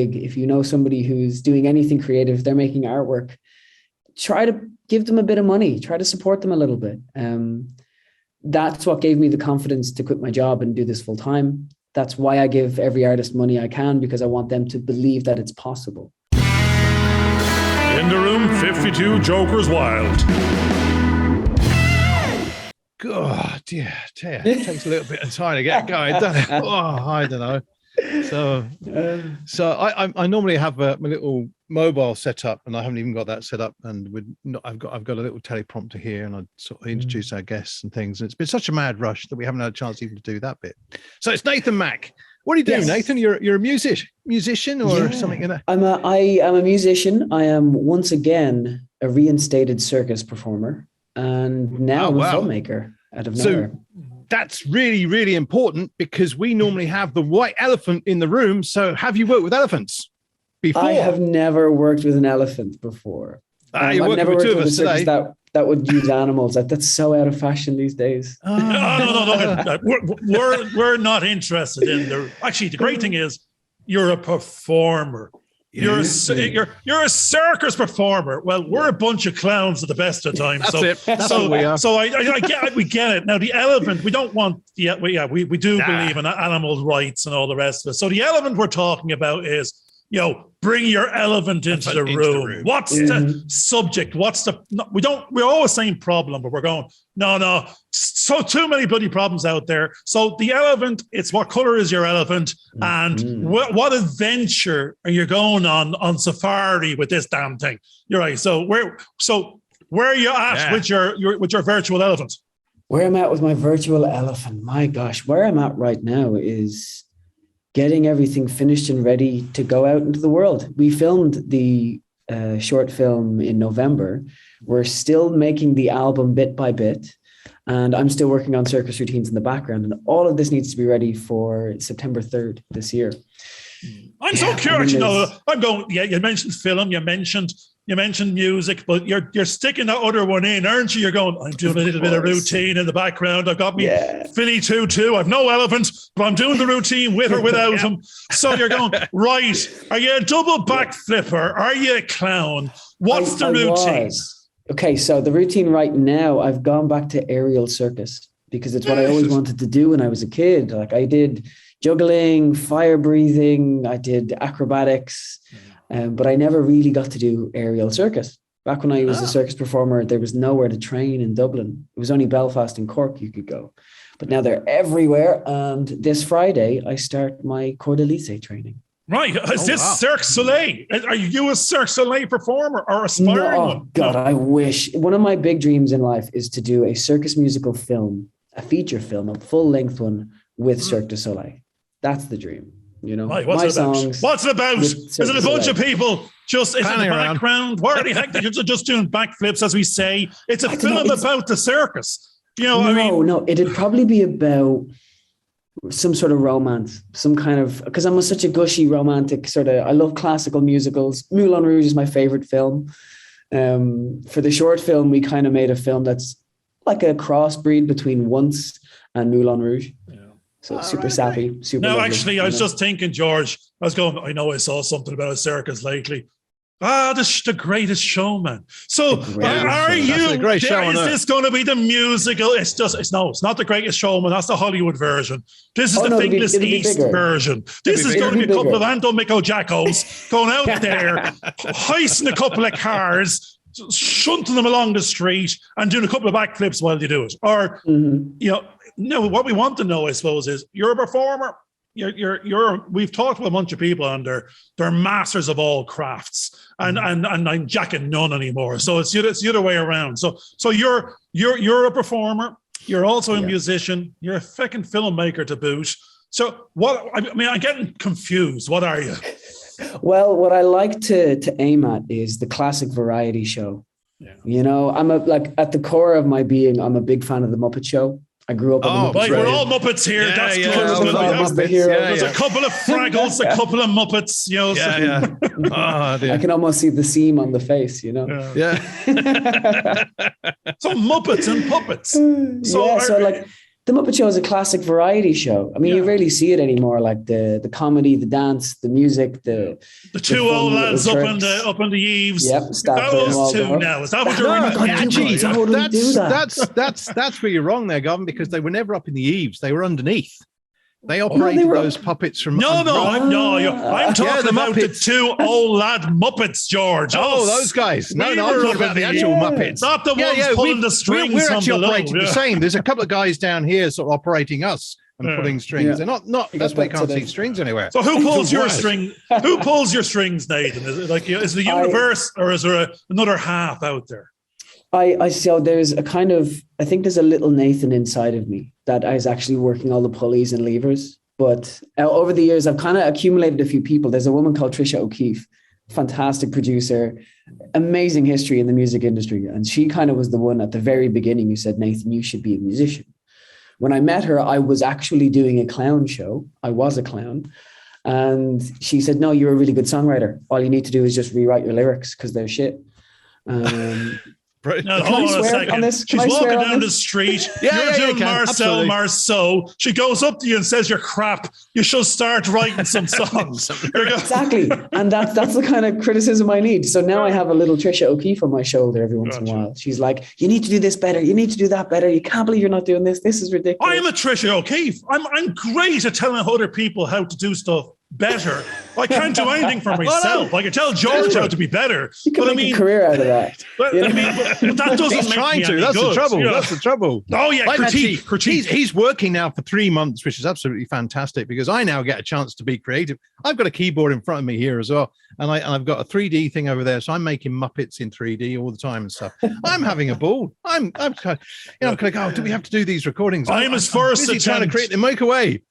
If you know somebody who's doing anything creative, they're making artwork, try to give them a bit of money, try to support them a little bit. That's what gave me the confidence to quit my job and do this full time. That's why I give every artist money I can, because I want them to believe that it's possible. In the room, 52 Jokers Wild. God, dear, it takes a little bit of time to get going, doesn't it? Oh, I don't know. So I normally have my little mobile set up, and I haven't even got that set up. And I've got a little teleprompter here, and I sort of introduce our guests and things. And it's been such a mad rush that we haven't had a chance even to do that bit. So it's Nathan Mack. What do you do, yes. Nathan? You're a musician or something? You know? I am a musician. I am once again a reinstated circus performer, and now I'm a filmmaker out of nowhere. That's really, really important, because we normally have the white elephant in the room. So have you worked with elephants before? I have never worked with an elephant before. You're working never with two of us today. That would use animals. That's so out of fashion these days. No. We're not interested in the. Actually, the great thing is you're a performer. You're a circus performer. Well, we're a bunch of clowns at the best of times. That's what we are. So we get it. Now the elephant, we don't want. We do believe in animal rights and all the rest of it. So the elephant we're talking about is, bring your elephant into the room. What's the subject? We're always saying problem, but we're going, no. So too many bloody problems out there. So the elephant, it's what color is your elephant, and what adventure are you going on safari with this damn thing? You're right. So where are you at with your virtual elephant? Where I'm at with my virtual elephant, my gosh, where I'm at right now is getting everything finished and ready to go out into the world. We filmed the short film in November. We're still making the album bit by bit, and I'm still working on circus routines in the background. And all of this needs to be ready for September 3rd this year. I'm so curious. I'm going. Yeah, you mentioned film. You mentioned music, but you're sticking that other one in, aren't you? You're going, I'm doing a little bit of routine in the background. I've got me Philly 2-2. I've no elephant, but I'm doing the routine with or without him. So you're going, right. Are you a double backflipper? Are you a clown? What's the routine? Okay, so the routine right now, I've gone back to aerial circus, because it's what I always wanted to do when I was a kid. Like, I did juggling, fire breathing, I did acrobatics. But I never really got to do aerial circus. Back when I was a circus performer, there was nowhere to train in Dublin. It was only Belfast and Cork you could go. But now they're everywhere. And this Friday, I start my Corps d'Elysée training. Right. Is this Cirque du Soleil? Are you a Cirque du Soleil performer or aspiring one? Oh, God, I wish. One of my big dreams in life is to do a circus musical film, a feature film, a full-length one with Cirque du Soleil. That's the dream. Right, what's it about? What's it about? Is it a bunch of people just in the background? Why are they just doing backflips, as we say? It's a film about the circus. No, it'd probably be about some sort of romance, some kind of, because I'm such a gushy romantic sort of, I love classical musicals. Moulin Rouge is my favorite film. For the short film, we kind of made a film that's like a crossbreed between Once and Moulin Rouge. So super sappy, super lovely. Actually, I was just thinking, George, I know I saw something about a circus lately. The Greatest Showman. So is this going to be the musical? It's not the Greatest Showman. That's the Hollywood version. This is the Thinkless East version. This is going to be a couple of Anton Miko Jackos going out there, heisting a couple of cars, shunting them along the street and doing a couple of backflips while they do it. Or, what we want to know, I suppose, is you're a performer. We've talked with a bunch of people, and they're masters of all crafts, and I'm jacking none anymore. So it's the other way around. So you're a performer. You're also a musician. You're a fucking filmmaker to boot. So I'm getting confused. What are you? Well, what I like to aim at is the classic variety show. Yeah. I'm at the core of my being, I'm a big fan of the Muppet Show. I grew up on the Muppets. We're all Muppets here. That's good. There's a couple of Fraggles, a couple of Muppets. I can almost see the seam on the face, So Muppets and puppets. The Muppet Show is a classic variety show. I mean, you rarely see it anymore. Like the comedy, the dance, the music, the two old lads up on the eaves. Yep, those two now. Is that what you're That's where you're wrong there, Garvin, because they were never up in the eaves. They were underneath. They operated those puppets from. I'm talking about the two old lad Muppets, George. Those guys. I'm talking about the actual Muppets. Not the ones pulling the strings. We're actually operating the same. There's a couple of guys down here sort of operating us and pulling strings. They're not. That's why you can't see strings anywhere. So who pulls your string? Who pulls your strings, Nathan? Is it like is the universe, or is there another half out there? I so there's a kind of, I think there's a little Nathan inside of me that is actually working all the pulleys and levers. But over the years, I've kind of accumulated a few people. There's a woman called Trisha O'Keefe, fantastic producer, amazing history in the music industry. And she kind of was the one at the very beginning who said, Nathan, you should be a musician. When I met her, I was actually doing a clown show. I was a clown. And she said, no, you're a really good songwriter. All you need to do is just rewrite your lyrics because they're shit. Now, hold on a second. She's walking down the street. You're doing Marcel Marceau. She goes up to you and says, you're crap. You should start writing some songs. Exactly. And that's the kind of criticism I need. So now I have a little Trisha O'Keefe on my shoulder every once in a while. She's like, you need to do this better. You need to do that better. You can't believe you're not doing this. This is ridiculous. I'm a Trisha O'Keefe. I'm great at telling other people how to do stuff better. I can't do anything for myself. I can tell George how to be better. You can make a career out of that. But that doesn't He's make trying me to. any That's good. the trouble. That's the trouble. Oh yeah, critique. He's working now for 3 months, which is absolutely fantastic because I now get a chance to be creative. I've got a keyboard in front of me here as well, and I've got a 3D thing over there, so I'm making Muppets in 3D all the time and stuff. I'm having a ball. I'm kind of go. Do we have to do these recordings? I'm his first attempt trying to create the make away.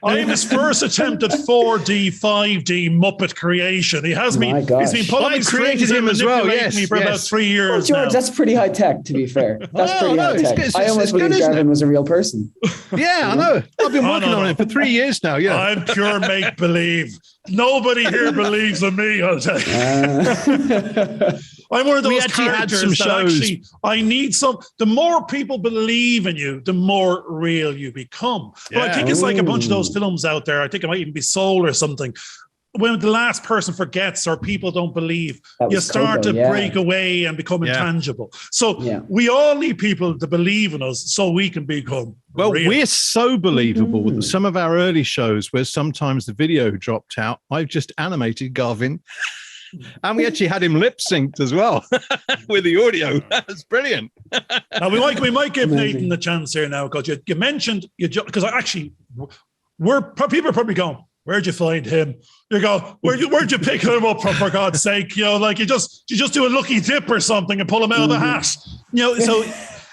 I'm his first attempt at 4D, 5D Muppet creation. He has me. He's been pulling created him as well. Yes, me for about 3 years. Well, George, that's pretty high tech. To be fair, that's pretty high tech. I almost believe Garvin was a real person. Yeah, I know. I've been working on it for 3 years now. Yeah, I'm pure make believe. Nobody here believes in me. I'll tell you. I'm one of those characters that actually I need some. The more people believe in you, the more real you become. Yeah. But I think it's like a bunch of those films out there. I think it might even be Soul or something. When the last person forgets or people don't believe, you start to break away and become intangible. So we all need people to believe in us so we can become real. We're so believable that some of our early shows where sometimes the video dropped out, I've just animated Garvin. And we actually had him lip synced as well with the audio. That's brilliant. Now we might give Nathan the chance here now because you mentioned because people are probably going, where'd you find him? You go, where'd you pick him up from, for God's sake? You know, like you just do a lucky dip or something and pull him out of the hat. You know, so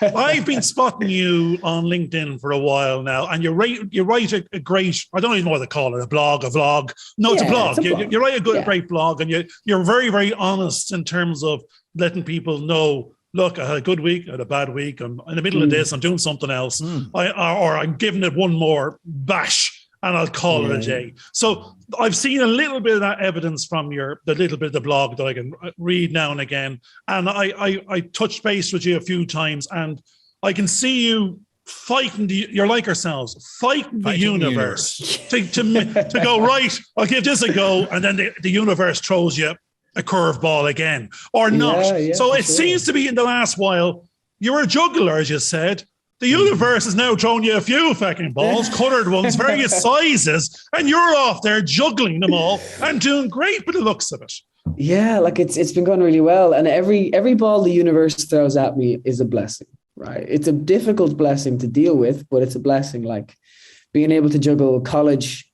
I've been spotting you on LinkedIn for a while now, and you write a great, I don't even know what to call it, a vlog. No, it's a blog. You write a great blog, and you're very, very honest in terms of letting people know, look, I had a good week, I had a bad week, I'm in the middle of this, I'm doing something else, or I'm giving it one more bash, and I'll call it a day. So I've seen a little bit of that evidence from the little bit of the blog that I can read now and again. And I touched base with you a few times, and I can see you fighting you're like ourselves, fighting the universe to go, right, I'll give this a go. And then the universe throws you a curveball again or not. So it seems to be in the last while, you're a juggler, as you said. The universe is now throwing you a few fucking balls, colored ones, various sizes, and you're off there juggling them all and doing great by the looks of it. Yeah, like it's been going really well. And every ball the universe throws at me is a blessing, right? It's a difficult blessing to deal with, but it's a blessing. Like being able to juggle college,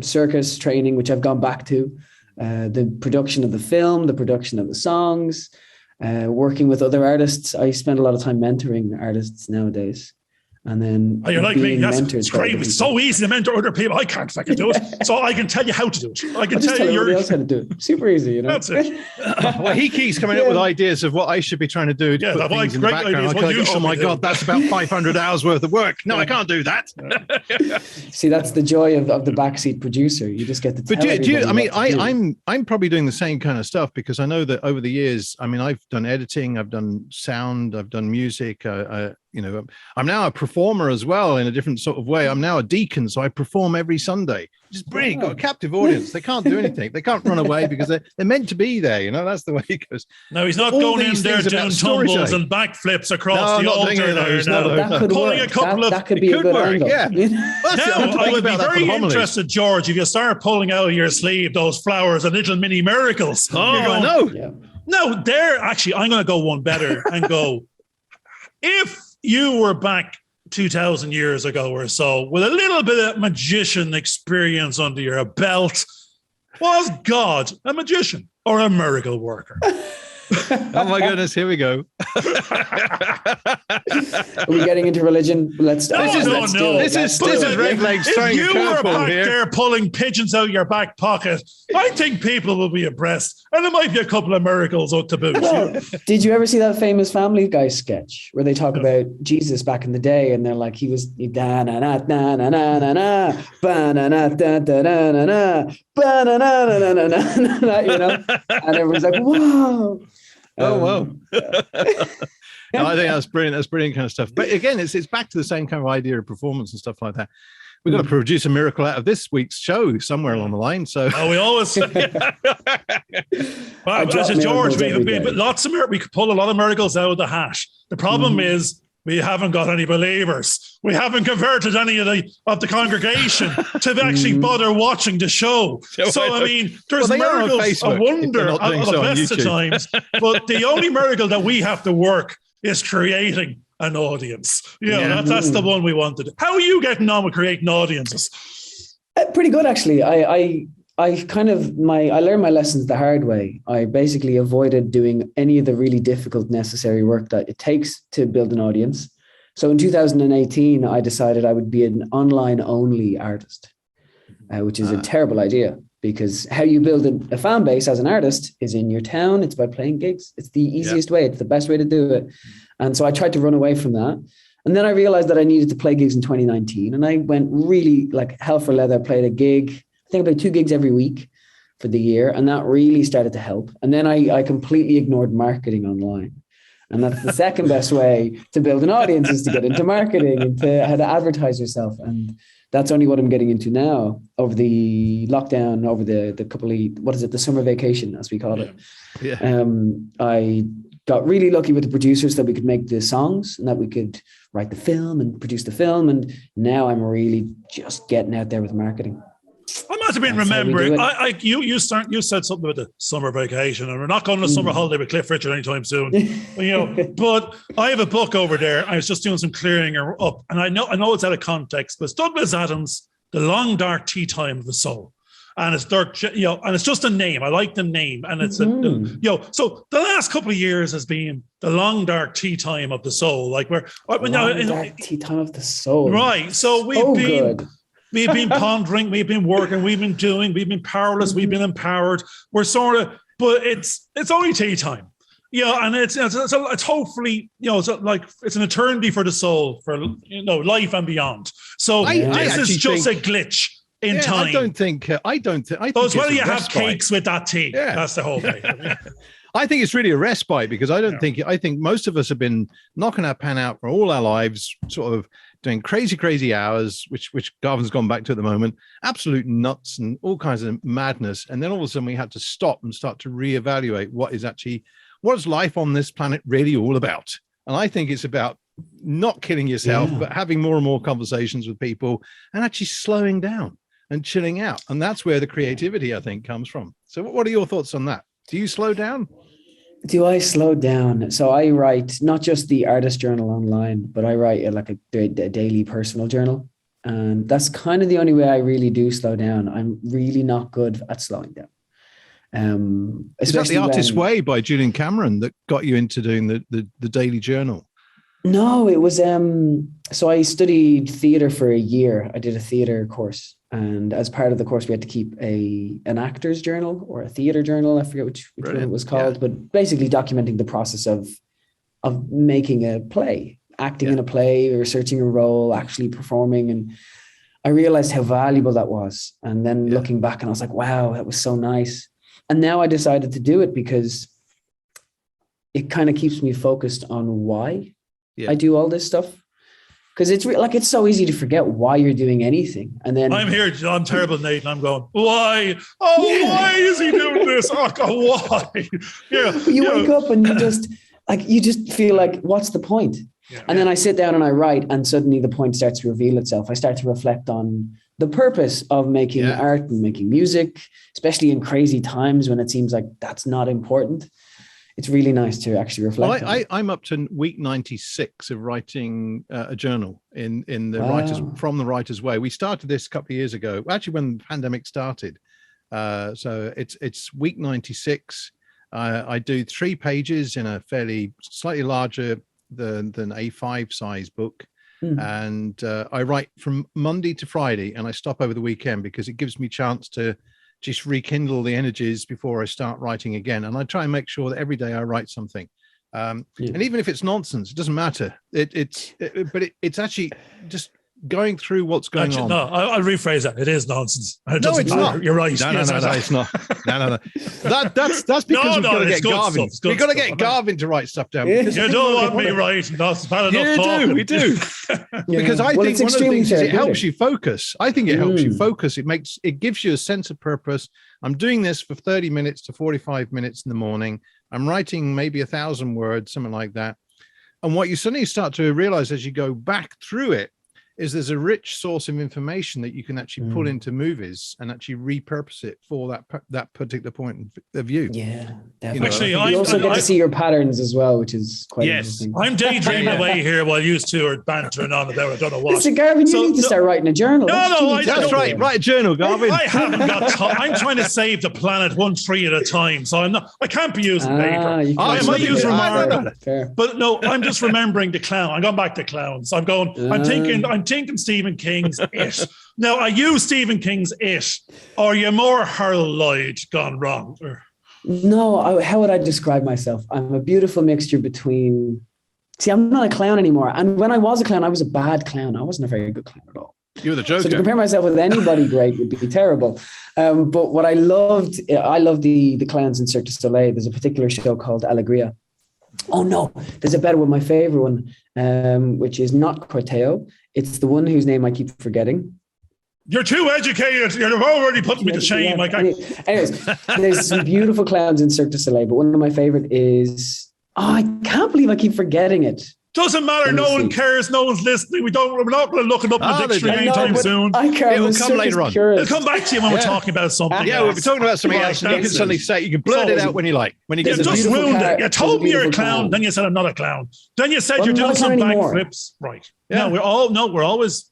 circus training, which I've gone back to, the production of the film, the production of the songs, working with other artists. I spend a lot of time mentoring artists nowadays. And then you're like me. That's great. It's so easy to mentor other people. I can't fucking do it. So I can tell you how to do it. I can tell you everybody else how to do it. Super easy, you know. That's it. Well, he keeps coming up with ideas of what I should be trying to do. To put things in the background. Oh my God, that's about 500 hours worth of work. No, I can't do that. See, that's the joy of the backseat producer. You just get to tell everybody. I'm probably doing the same kind of stuff because I know that over the years, I mean, I've done editing, I've done sound, I've done music, I'm now a performer as well in a different sort of way. I'm now a deacon, so I perform every Sunday. Which is brilliant. Got a captive audience. They can't do anything. They can't run away because they're meant to be there. That's the way it goes. No, he's not going in there doing tumbles and backflips across the altar there. That could pulling work. a couple of that could be a good work, angle. yeah. Now, I would be very interested, George, if you start pulling out of your sleeve those flowers and little mini miracles. Oh, I know. Yeah. No, I'm going to go one better and go, if you were back 2,000 years ago or so with a little bit of magician experience under your belt, was God a magician or a miracle worker? Oh my goodness, here we go. Are we getting into religion? Let's This is Red Legs throwing a curveball here. If you were back there pulling pigeons out of your back pocket, I think people will be impressed. And there might be a couple of miracles out to boot. Well, did you ever see that famous Family Guy sketch where they talk about Jesus back in the day and they're like, he was da na na na na na na na ba na na da da da na na ba na na na na na na, and everyone's like, wow. No, I think that's brilliant. That's brilliant kind of stuff. But again, it's back to the same kind of idea of performance and stuff like that. We've got to produce a miracle out of this week's show somewhere along the line. So we always. Well, as George, we could pull a lot of miracles out of the hat. The problem is we haven't got any believers. We haven't converted any of the congregation to actually bother watching the show. So, I mean, there's miracles, a wonder at the best of times. But the only miracle that we have to work is creating an audience. That's the one we wanted. How are you getting on with creating audiences? Pretty good, actually. I learned my lessons the hard way. I basically avoided doing any of the really difficult necessary work that it takes to build an audience. So in 2018, I decided I would be an online only artist, which is a terrible idea because how you build a fan base as an artist is in your town. It's by playing gigs. It's the easiest way. It's the best way to do it. And so I tried to run away from that. And then I realized that I needed to play gigs in 2019. And I went really like hell for leather, played a gig. I think about 2 gigs every week for the year. And that really started to help. And then I completely ignored marketing online. And that's the second best way to build an audience is to get into marketing and to how to advertise yourself. And that's only what I'm getting into now over the lockdown, over the couple of, the summer vacation, as we call it. Yeah. I got really lucky with the producers that we could make the songs and that we could write the film and produce the film. And now I'm really just getting out there with marketing. I must have been remembering. You said something about the summer vacation, and we're not going on a summer holiday with Cliff Richard anytime soon. But I have a book over there. I was just doing some clearing up, and I know it's out of context, but it's Douglas Adams' The Long Dark Tea Time of the Soul, and it's dark, and it's just a name. I like the name, and it's so the last couple of years has been the long dark tea time of the soul, like dark tea time of the soul, right? So We've been pondering, we've been working, we've been doing, we've been powerless, we've been empowered. We're sort of, but it's only tea time. And it's hopefully, it's an eternity for the soul, for life and beyond. So this is just a glitch in time. I don't think. So it's whether you have cakes with that tea. Yeah. That's the whole thing. I think it's really a respite because I think most of us have been knocking our pan out for all our lives, sort of doing crazy hours, which Garvin's gone back to at the moment, absolute nuts and all kinds of madness. And then all of a sudden we had to stop and start to reevaluate what is life on this planet really all about? And I think it's about not killing yourself, but having more and more conversations with people and actually slowing down and chilling out. And that's where the creativity, I think, comes from. So what are your thoughts on that? Do you slow down? Do I slow down? So I write not just the artist journal online, but I write like a daily personal journal. And that's kind of the only way I really do slow down. I'm really not good at slowing down. Is that The Artist's Way by Julian Cameron that got you into doing the daily journal? No, it was, so I studied theatre for a year. I did a theatre course. And as part of the course, we had to keep an actor's journal or a theatre journal. I forget which one it was called, but basically documenting the process of making a play, acting in a play, researching a role, actually performing. And I realized how valuable that was. And then looking back and I was like, wow, that was so nice. And now I decided to do it because it kind of keeps me focused on why. I do all this stuff. Because it's it's so easy to forget why you're doing anything. And then I'm here, I'm terrible, Nathan. I'm going, why? Why is he doing this? Oh God, why? You wake up and you just feel like, what's the point? And then I sit down and I write, and suddenly the point starts to reveal itself. I start to reflect on the purpose of making art and making music, especially in crazy times when it seems like that's not important. It's really nice to actually reflect. Well, I'm up to week 96 of writing a journal in the Writer's Way. We started this a couple of years ago, actually when the pandemic started. So it's week 96. I do 3 pages in a fairly slightly larger than A5 size book. And I write from Monday to Friday, and I stop over the weekend because it gives me a chance to just rekindle the energies before I start writing again. And I try and make sure that every day I write something. And even if it's nonsense, it doesn't matter. It's actually just going through what's going on. No, I'll rephrase that. It is nonsense. No, it's not. You're right. No, it's not. No. That's because we've got to get Garvin. We've got to get Garvin to write stuff down. You don't want me writing. That's bad enough talking. We do. Because I think one of the things is it helps you focus. I think it helps you focus. It gives you a sense of purpose. I'm doing this for 30 minutes to 45 minutes in the morning. I'm writing maybe 1,000 words, something like that. And what you suddenly start to realize as you go back through it is there's a rich source of information that you can actually put into movies and actually repurpose it for that particular point of view. Yeah, definitely. Actually, you also get to see your patterns as well, which is quite interesting. I'm daydreaming away here while you two are bantering on about I don't know what. Listen, Garvin, you need to start writing a journal. That's right. Write a journal, Garvin. I haven't got time. I'm trying to save the planet one tree at a time, so I can't be using paper. I might use marker. But no, I'm just remembering the clown. I'm going back to clowns. I'm thinking Stephen King's It. Now, are you Stephen King's It, or are you more Harold Lloyd gone wrong? No, how would I describe myself? I'm a beautiful mixture between... See, I'm not a clown anymore. And when I was a clown, I was a bad clown. I wasn't a very good clown at all. You were the Joker. So to compare myself with anybody great would be terrible. But what I love the clowns in Cirque du Soleil. There's a particular show called Alegria. Oh no, there's a better one, my favorite one, which is not Corteo. It's the one whose name I keep forgetting. You're too educated. You're already putting me to shame. Anyways, there's some beautiful clowns in Cirque du Soleil, but one of my favorite is, I can't believe I keep forgetting it. Doesn't matter. No one cares. No one's listening. We're not going to look it up in the dictionary anytime soon. It'll come later on. It'll come back to you when we're talking about something. Yeah, we'll be talking about something else. And you can suddenly say, you can blurt it out when you like. When you just ruined it. You told me you're a clown. Then you said I'm not a clown. Then you said you're doing some backflips. Right. Yeah. We're always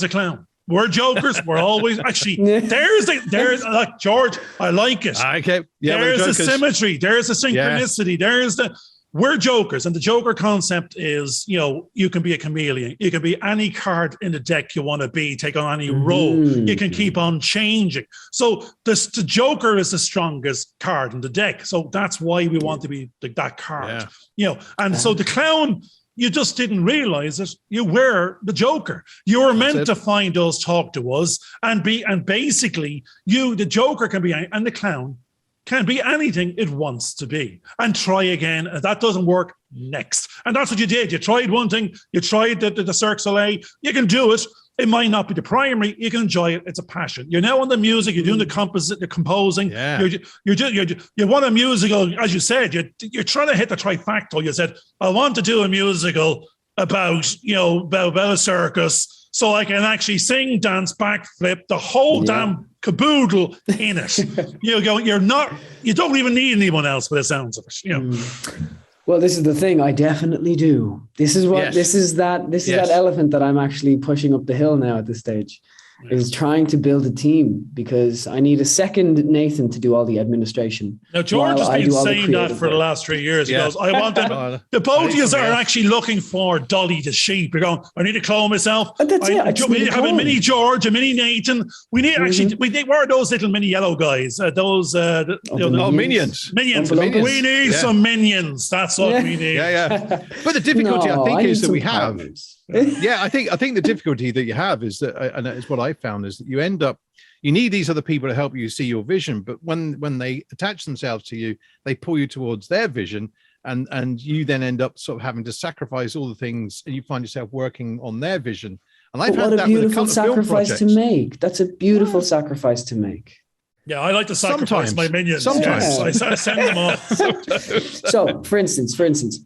a clown. We're jokers. We're always there's like George. I like it. Okay. Yeah, there's the symmetry. There's the synchronicity. There's the. We're jokers, and the joker concept is, you can be a chameleon. You can be any card in the deck you want to be, take on any role. You can keep on changing. So the joker is the strongest card in the deck. So that's why we want to be that card. And so the clown, you just didn't realize it. You were the joker. You were meant to find us, talk to us, and basically the joker can be, and the clown can be anything it wants to be, and try again. If that doesn't work, next. And that's what you did. You tried one thing. You tried the Cirque du Soleil. You can do it. It might not be the primary. You can enjoy it. It's a passion. You're now on the music. You're doing the composing. Yeah. You want a musical, as you said. You're trying to hit the trifacta. You said, I want to do a musical about a circus, so I can actually sing, dance, backflip, the whole damn caboodle in it. You don't even need anyone else by the sounds of it. Well, this is the thing. I definitely do. This is that elephant that I'm actually pushing up the hill now at this stage. Is trying to build a team, because I need a second Nathan to do all the administration. Now, George has been saying that for the last 3 years. He goes, I want them. The both of you are actually looking for Dolly the sheep. You're going, I need to clone myself. But that's we need to have a mini George, a mini Nathan. We need where are those little mini yellow guys? Minions. Minions. We need some minions. That's what we need. But the difficulty, I think, is that we have. I think the difficulty that you have is that, and it's what I found, is that you need these other people to help you see your vision, but when they attach themselves to you, they pull you towards their vision, and you then end up sort of having to sacrifice all the things, and you find yourself working on their vision. And I've had what a that beautiful with a couple of sacrifice to make. That's a beautiful sacrifice to make. Yeah, I like to sacrifice my minions. Sometimes. Yes, I send them off. So, for instance,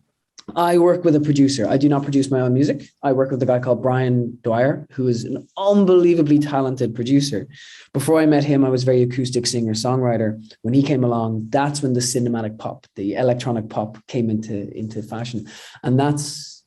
I work with a producer. I do not produce my own music. I work with a guy called Brian Dwyer, who is an unbelievably talented producer. Before I met him, I was a very acoustic singer-songwriter. When he came along, that's when the cinematic pop, the electronic pop came into fashion. And that's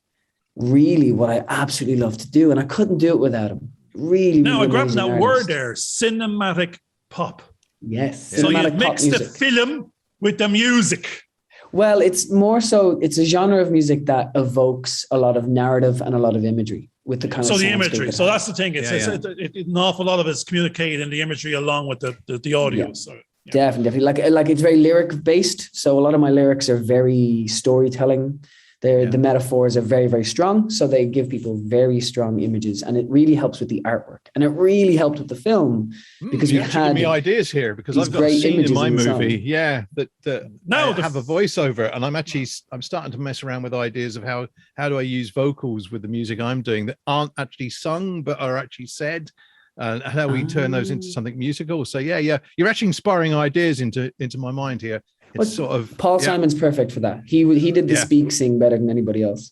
really what I absolutely love to do. And I couldn't do it without him. Really, now, really I grabbed that artist. word there, cinematic pop. Yes. So you mix the film with the music. Well, it's more so, it's a genre of music that evokes a lot of narrative and a lot of imagery with the kind of the imagery. So that's the thing. It's an awful lot of it's communicated in the imagery along with the audio. Yeah. So, yeah. Definitely. Like it's very lyric based. So a lot of my lyrics are very storytelling. The metaphors are very, very strong. So they give people very strong images, and it really helps with the artwork. And it really helped with the film because we had me ideas here because I've got a scene in my movie. Yeah. That now I have a voiceover, and I'm starting to mess around with ideas of how do I use vocals with the music I'm doing that aren't actually sung, but are actually said. And how we turn those into something musical. So yeah, you're actually inspiring ideas into my mind here. It's sort of Paul Simon's perfect for that. He did the speak sing better than anybody else.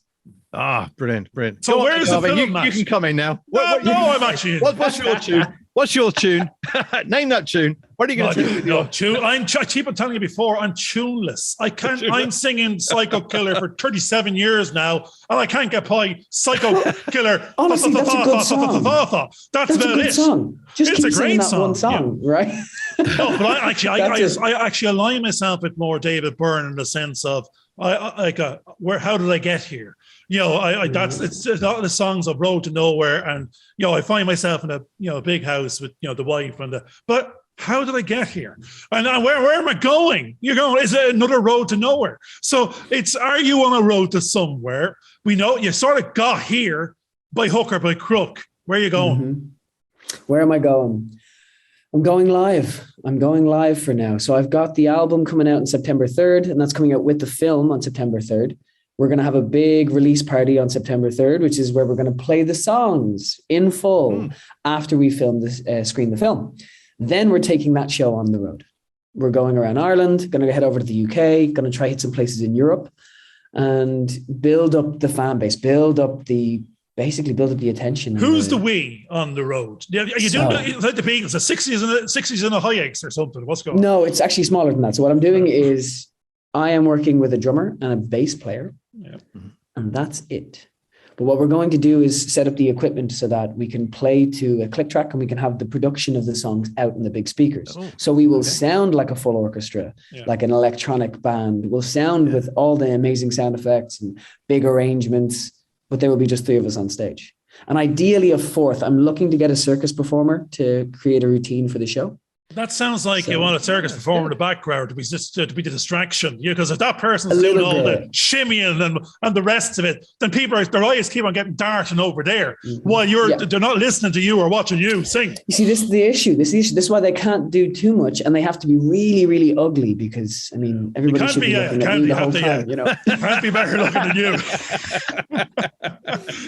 Ah, brilliant. So where's the film? You can come in now. No, I'm actually. What's your tune? What's your tune? Name that tune. What are you going to do with your tune? I keep on telling you before, I'm tuneless. I can't. I'm singing Psycho Killer for 37 years now, and I can't get by Psycho Killer. Honestly, that's a good song. That's about it. Song. Just it's keep a great that song. One song, right? No, but I actually align myself with more David Byrne in the sense of how did I get here? You know, that's it's a lot of the songs of Road to Nowhere, and you know, I find myself in a big house with the wife but how did I get here? And where am I going? You're going, is it another road to nowhere? So are you on a road to somewhere? We know you sort of got here by hook or by crook. Where are you going? Mm-hmm. Where am I going? I'm going live. I'm going live for now. So I've got the album coming out on September 3rd, and that's coming out with the film on September 3rd. We're going to have a big release party on September 3rd, which is where we're going to play the songs in full after we screen the film. Then we're taking that show on the road. We're going around Ireland, going to head over to the UK, going to try hit some places in Europe and build up the fan base, build up the attention. Who's the we on the road? Are you doing like the Beatles, the 60s and the high eights or something? What's going on? No, it's actually smaller than that. So what I'm doing is I am working with a drummer and a bass player, and that's it. But what we're going to do is set up the equipment so that we can play to a click track and we can have the production of the songs out in the big speakers. So we will sound like a full orchestra, like an electronic band. We'll sound with all the amazing sound effects and big arrangements, but there will be just three of us on stage. And ideally a fourth. I'm looking to get a circus performer to create a routine for the show. That sounds like you want a circus performer in the background to be the distraction. Because if that person's doing all the shimmying and the rest of it, then their eyes keep on getting darting over there while they're not listening to you or watching you sing. You see, this is the issue. This is why they can't do too much, and they have to be really, really ugly because everybody should be looking at me the whole time. Can't be better looking than you.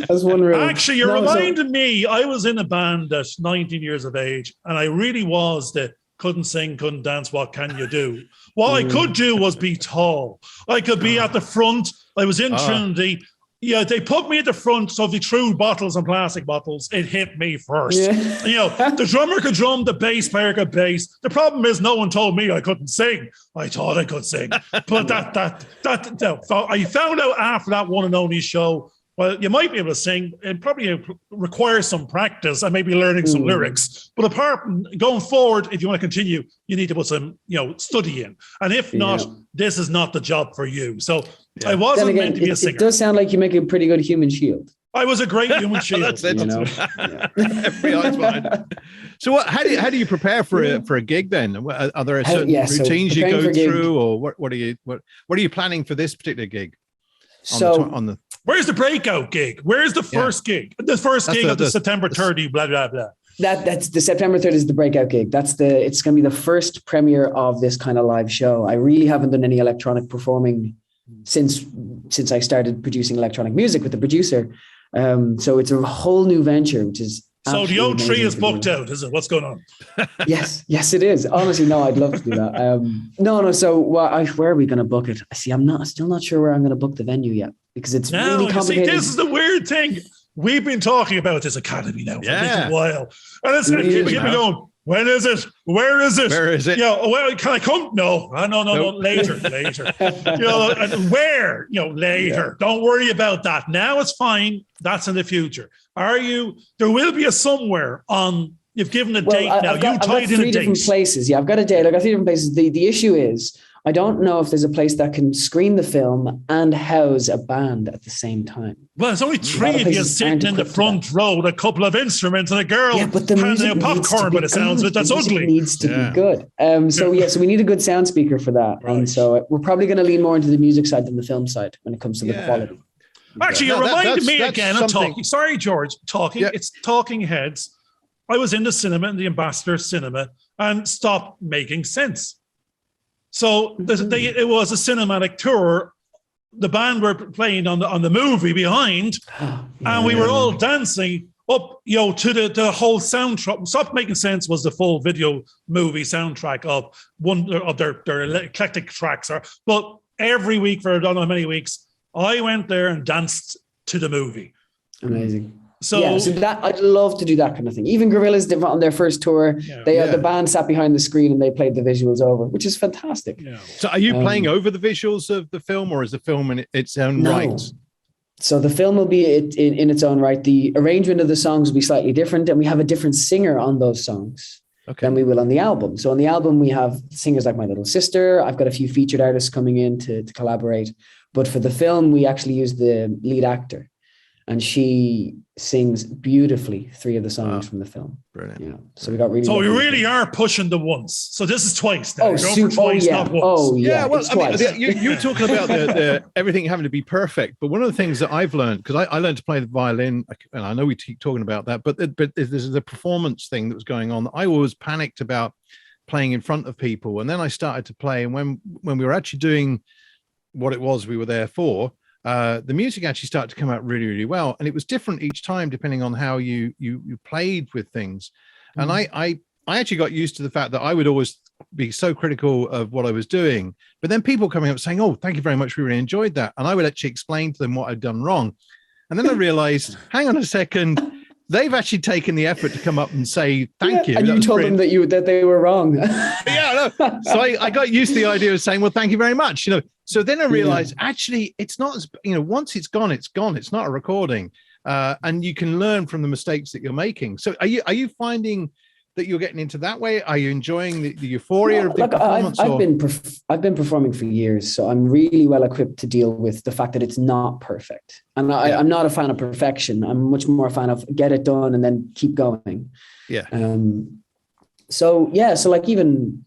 That's one rule. Actually, you're reminding me. I was in a band at 19 years of age, and I really was couldn't sing, couldn't dance. What can you do? What I could do was be tall. I could be at the front. I was in Trinity. Yeah, they put me at the front, so if they threw bottles and plastic bottles, it hit me first. Yeah. The drummer could drum, the bass player could bass. The problem is no one told me I couldn't sing. I thought I could sing. But I found out after that one and only show, well, you might be able to sing. It probably requires some practice and maybe learning some lyrics. But apart from going forward, if you want to continue, you need to put some, study in. And if not, this is not the job for you. So I wasn't meant to be a singer. It does sound like you make a pretty good human shield. I was a great human shield. That's it. Every eye's mine. So how do you prepare for a gig then? Are there certain routines you go through, or what are you planning for this particular gig? Where's the breakout gig? Where's the first gig? The first gig of the September 30, blah, blah, blah. That's the September 3rd is the breakout gig. It's going to be the first premiere of this kind of live show. I really haven't done any electronic performing since I started producing electronic music with the producer. So it's a whole new venture, which is so the O3 is booked out, is it? What's going on? Yes, it is. Honestly, no, I'd love to do that. No. So where are we going to book it? See, still not sure where I'm going to book the venue yet because it's really complicated. This is the weird thing. We've been talking about this academy now for a little while, and it's keep going. When is it? Where is it? Where is it? Well, can I come? No, later. And where? Later. Don't worry about that. Now it's fine. That's in the future. There will be a somewhere on. You've given a date now. I've got 3 different places. Yeah, I've got a date. I've got 3 different places. The issue is I don't know if there's a place that can screen the film and house a band at the same time. Well, there's only 3 of you sitting in the front row with a couple of instruments and a girl handing out popcorn by the sounds of it. That's ugly. It needs to be good. So we need a good sound speaker for that. Right. And so we're probably going to lean more into the music side than the film side when it comes to the quality. Actually, you reminded me again of talking. Sorry, George. Talking. Yeah. It's Talking Heads. I was in the cinema, in the Ambassador Cinema, and stopped making sense. So it was a cinematic tour. The band were playing on the movie behind, and we were all dancing up, to the whole soundtrack. Stop Making Sense was the full video movie soundtrack of one of their eclectic tracks. But every week for I don't know how many weeks, I went there and danced to the movie. Amazing. So that I'd love to do that kind of thing. Even Gorillaz did on their first tour. The band sat behind the screen and they played the visuals over, which is fantastic. Yeah. So are you playing over the visuals of the film, or is the film in its own right? So the film will be in its own right. The arrangement of the songs will be slightly different, and we have a different singer on those songs than we will on the album. So on the album, we have singers like my little sister. I've got a few featured artists coming in to collaborate. But for the film, we actually use the lead actor. And she sings beautifully 3 of the songs from the film. Brilliant. Yeah. So we got really. So we really are pushing the once. So this is twice now. Not once. Well, you're talking about the everything having to be perfect. But one of the things that I've learned, because I learned to play the violin, and I know we keep talking about that, but there's the performance thing that was going on. I always panicked about playing in front of people, and then I started to play. And when we were actually doing what it was we were there for. The music actually started to come out really, really well. And it was different each time, depending on how you played with things. And I actually got used to the fact that I would always be so critical of what I was doing. But then people coming up saying, oh, thank you very much. We really enjoyed that. And I would actually explain to them what I'd done wrong. And then I realized, hang on a second, they've actually taken the effort to come up and say thank you. And you told them that they were wrong. So I got used to the idea of saying, well, thank you very much. So then I realized actually it's not as, once it's gone, it's gone. It's not a recording. And you can learn from the mistakes that you're making. So are you finding that you're getting into that way? Are you enjoying the euphoria of the performance? I've been performing for years, so I'm really well equipped to deal with the fact that it's not perfect. And I'm not a fan of perfection. I'm much more a fan of get it done and then keep going. Yeah. So like even,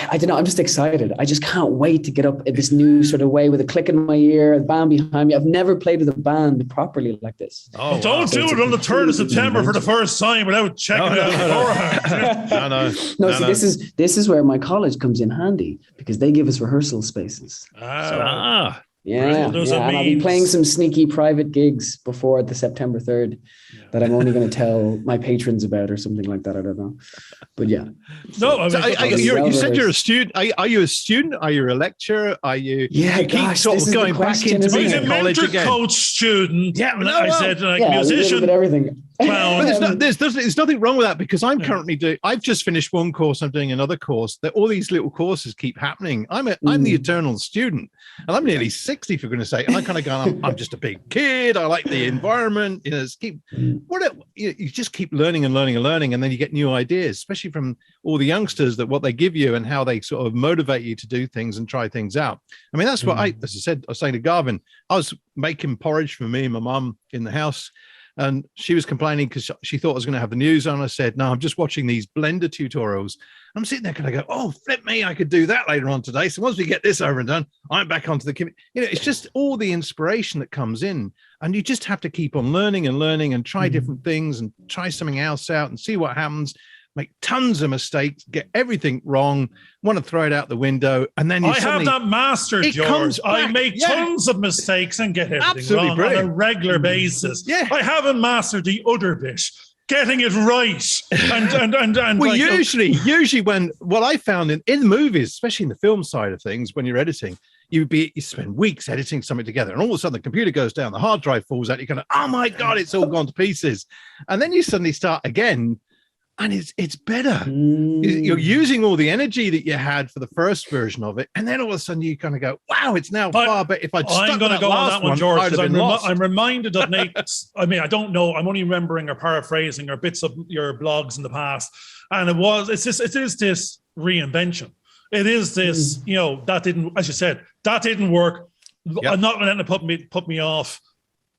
I don't know, I'm just excited. I just can't wait to get up in this new sort of way with a click in my ear, the band behind me. I've never played with a band properly like this. Oh, don't do it on the 3rd of September for the first time without checking it out beforehand. No, this is where my college comes in handy because they give us rehearsal spaces. Yeah, and I'll be playing some sneaky private gigs before the September 3rd that I'm only going to tell my patrons about or something like that. I don't know. But yeah. No, I mean, you said you're a student. Are you a student? Are you a lecturer? Are you? Yeah, you keep sort of going back into being a college again. Coach student. Yeah, I said musician. Everything. But there's nothing wrong with that because I'm currently I've just finished one course. I'm doing another course. That all these little courses keep happening. I'm the eternal student, and I'm nearly 60 for goodness sake. And I kind of go, I'm just a big kid. I like the environment. You just keep learning and learning and learning, and then you get new ideas, especially from all the youngsters that what they give you and how they sort of motivate you to do things and try things out. I mean, that's what as I said, I was saying to Garvin, I was making porridge for me and my mum in the house. And she was complaining because she thought I was going to have the news on. I said, no, I'm just watching these Blender tutorials. I'm sitting there and I go, oh, flip me, I could do that later on today. So once we get this over and done, I'm back onto the computer. It's just all the inspiration that comes in. And you just have to keep on learning and try different things and try something else out and see what happens. make tons of mistakes, get everything wrong, want to throw it out the window, and then I have that mastered, George. I make tons of mistakes and get everything wrong on a regular basis. Yeah. I haven't mastered the other bit, getting it right. And well, usually when what I found in movies, especially in the film side of things, when you're editing, you spend weeks editing something together, and all of a sudden the computer goes down, the hard drive falls out, you're going, oh my God, it's all gone to pieces. And then you suddenly start again, and it's better. You're using all the energy that you had for the first version of it, and then all of a sudden you kind of go, wow, it's now far better. If I'm going to go on that one, George, because I'm reminded of Nate's, I mean, I don't know, I'm only remembering or paraphrasing or bits of your blogs in the past, and it is this reinvention. It is this, that didn't, as you said, that didn't work. Yep. I'm not letting it put me off.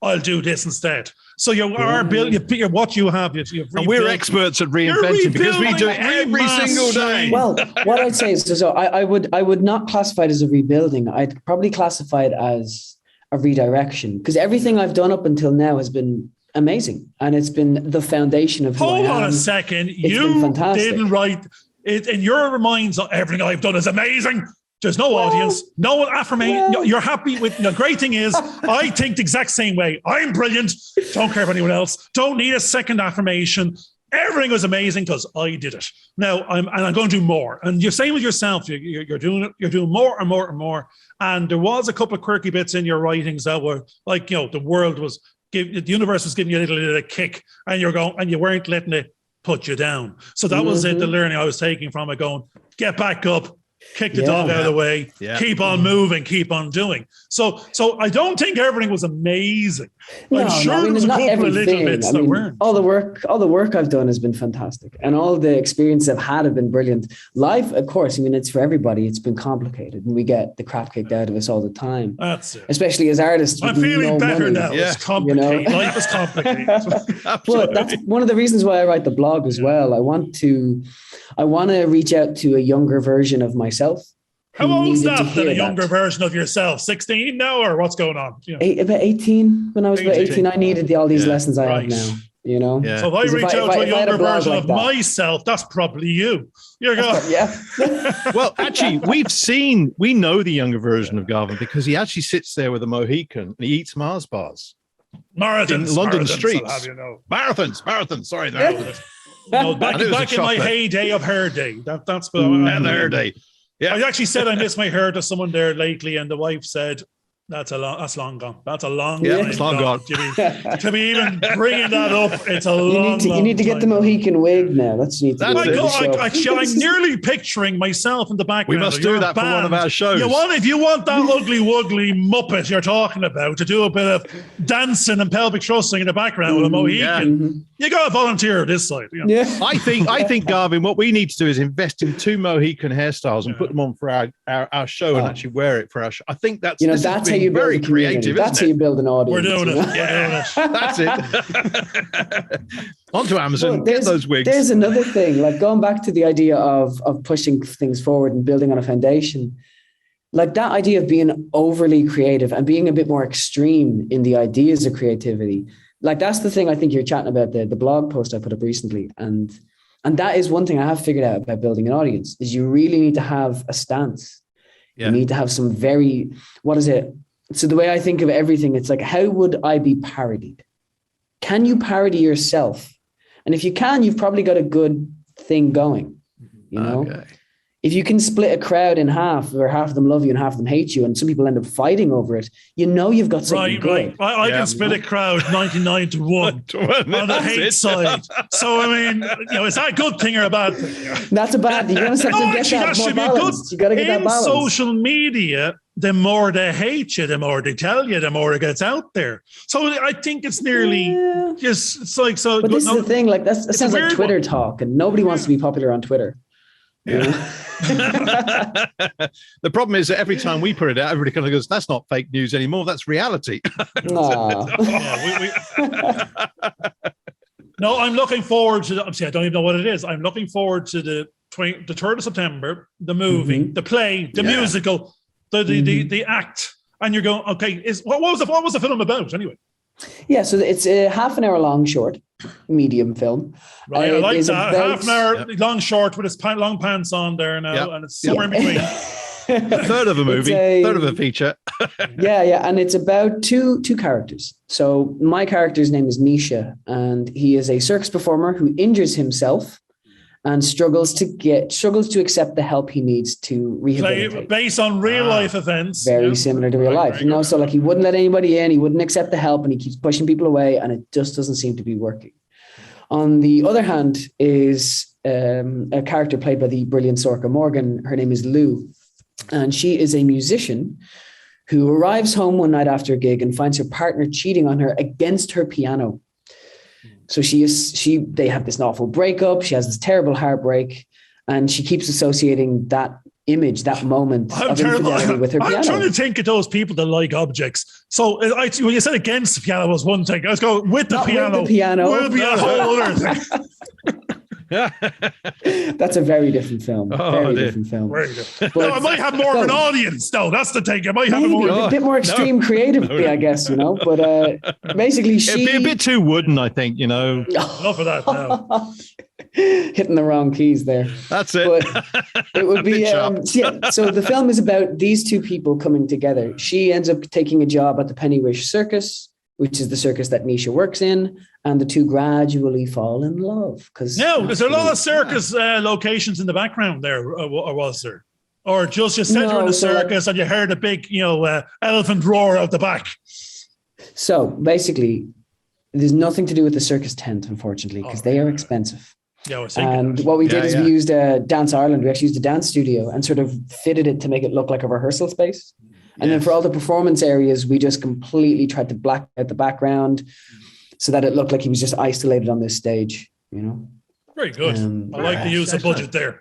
I'll do this instead. So what you have, and we're experts at reinventing because we do it every single day. Well, what I'd say is, so I would not classify it as a rebuilding. I'd probably classify it as a redirection, because everything I've done up until now has been amazing, and it's been the foundation of who I am. Hold on a second, you didn't write it in your minds. Everything I've done is amazing. There's no audience, no affirmation. You're happy with the great thing is, I think the exact same way. I'm brilliant. Don't care about anyone else. Don't need a second affirmation. Everything was amazing because I did it. Now I'm going to do more. And you're saying with yourself, you're doing it. You're doing more and more and more. And there was a couple of quirky bits in your writings that were like, the world was the universe was giving you a little bit of a kick, and you're going, and you weren't letting it put you down. So that was it. The learning I was taking from it, going, get back up. Kick the dog out of the way, keep on moving, keep on doing. So I don't think everything was amazing. I'm sure there was a couple of little bits that weren't. All the work I've done has been fantastic, and all the experience I've had have been brilliant. Life, of course, it's for everybody. It's been complicated, and we get the crap kicked out of us all the time. That's it. Especially as artists. I'm feeling better now. Yeah. It's complicated. Life is complicated. Well, that's one of the reasons why I write the blog as well. I want to reach out to a younger version of myself. How old's that than a younger version of yourself? 16 now, or what's going on? About 18. When I was about 18, I needed all these lessons I have now. Yeah. So if I reach out to a younger version of myself, that's probably you. You're going. Well, actually, we know the younger version of Garvin because he actually sits there with a Mohican and he eats Mars bars. Marathons. In London streets. Marathons. Sorry. Back in my heyday of hair day. That's hair day. Yeah. I actually said I missed my hair to someone there lately, and the wife said, that's long gone. That's a long time. It's long gone. To be even bringing that up, it's a long You need to get the Mohican wig now. That's you need to do. I'm nearly picturing myself in the background. We must do that for one of our shows. If you want that ugly wuggly Muppet you're talking about to do a bit of dancing and pelvic thrusting in the background with a Mohican, you got to volunteer this side. I think, Garvin, what we need to do is invest in 2 Mohican hairstyles and put them on for our show and actually wear it for our show. I think that's how you build very creative. That's how you build an audience. We're doing it. Yeah, that's it. Onto Amazon. Get those wigs. There's another thing, like going back to the idea of pushing things forward and building on a foundation. Like that idea of being overly creative and being a bit more extreme in the ideas of creativity. Like that's the thing I think you're chatting about, the blog post I put up recently. And that is one thing I have figured out about building an audience is you really need to have a stance. You need to have some so the way I think of everything, it's like, how would I be parodied? Can you parody yourself? And if you can, you've probably got a good thing going, Okay. If you can split a crowd in half, where half of them love you and half of them hate you, and some people end up fighting over it, you've got something good. Right. I can split a crowd 99-1 on the hate side. So, is that a good thing or a bad thing? That's a bad thing. You have to get that more balance. You got to get that balance. In social media, the more they hate you, the more they tell you, the more it gets out there. So I think it's nearly just, it's like, so. But this is the thing, like that sounds like Twitter talk, and nobody wants to be popular on Twitter. Yeah. The problem is that every time we put it out, everybody kind of goes, that's not fake news anymore. That's reality. No, I'm looking forward to I don't even know what it is. I'm looking forward to the 3rd of September, the movie, the play, the musical, the act. And you're going, okay, what was the film about anyway? Yeah, so it's a half an hour long short, medium film. Right, I like that. Half an hour long short with his long pants on there now, and it's somewhere in between. A third of a movie, third of a feature. yeah, and it's about two characters. So my character's name is Nisha, and he is a circus performer who injures himself and struggles to accept the help he needs to rehabilitate. Based on real life events. Very similar to real life. So like he wouldn't let anybody in, he wouldn't accept the help, and he keeps pushing people away, and it just doesn't seem to be working. On the other hand is a character played by the brilliant Sorka Morgan. Her name is Lou, and she is a musician who arrives home one night after a gig and finds her partner cheating on her against her piano. So they have this awful breakup. She has this terrible heartbreak, and she keeps associating that image, that moment of infidelity with her piano. I'm trying to think of those people that like objects. So when you said against the piano was one thing. Let's go with the piano. With the piano. Will be a whole other thing. That's a very different film. Very different film. Very good. No, I might have more of an audience, though. That's the thing. I might have a bit more extreme creatively, I guess, But basically, it'd be a bit too wooden, I think, Enough of that now. Hitting the wrong keys there. That's it. But it would be so the film is about these two people coming together. She ends up taking a job at the Pennywish Circus, which is the circus that Nisha works in, and the two gradually fall in love. Because there's a lot of circus locations in the background there, or was there? Or just you said you're in the circus and you heard a big, elephant roar out the back. So basically, there's nothing to do with the circus tent, unfortunately, because they are expensive. Yeah, and what we did is we used Dance Ireland. We actually used a dance studio and sort of fitted it to make it look like a rehearsal space. And then for all the performance areas, we just completely tried to black out the background so that it looked like he was just isolated on this stage, Very good. I like the use of budget there.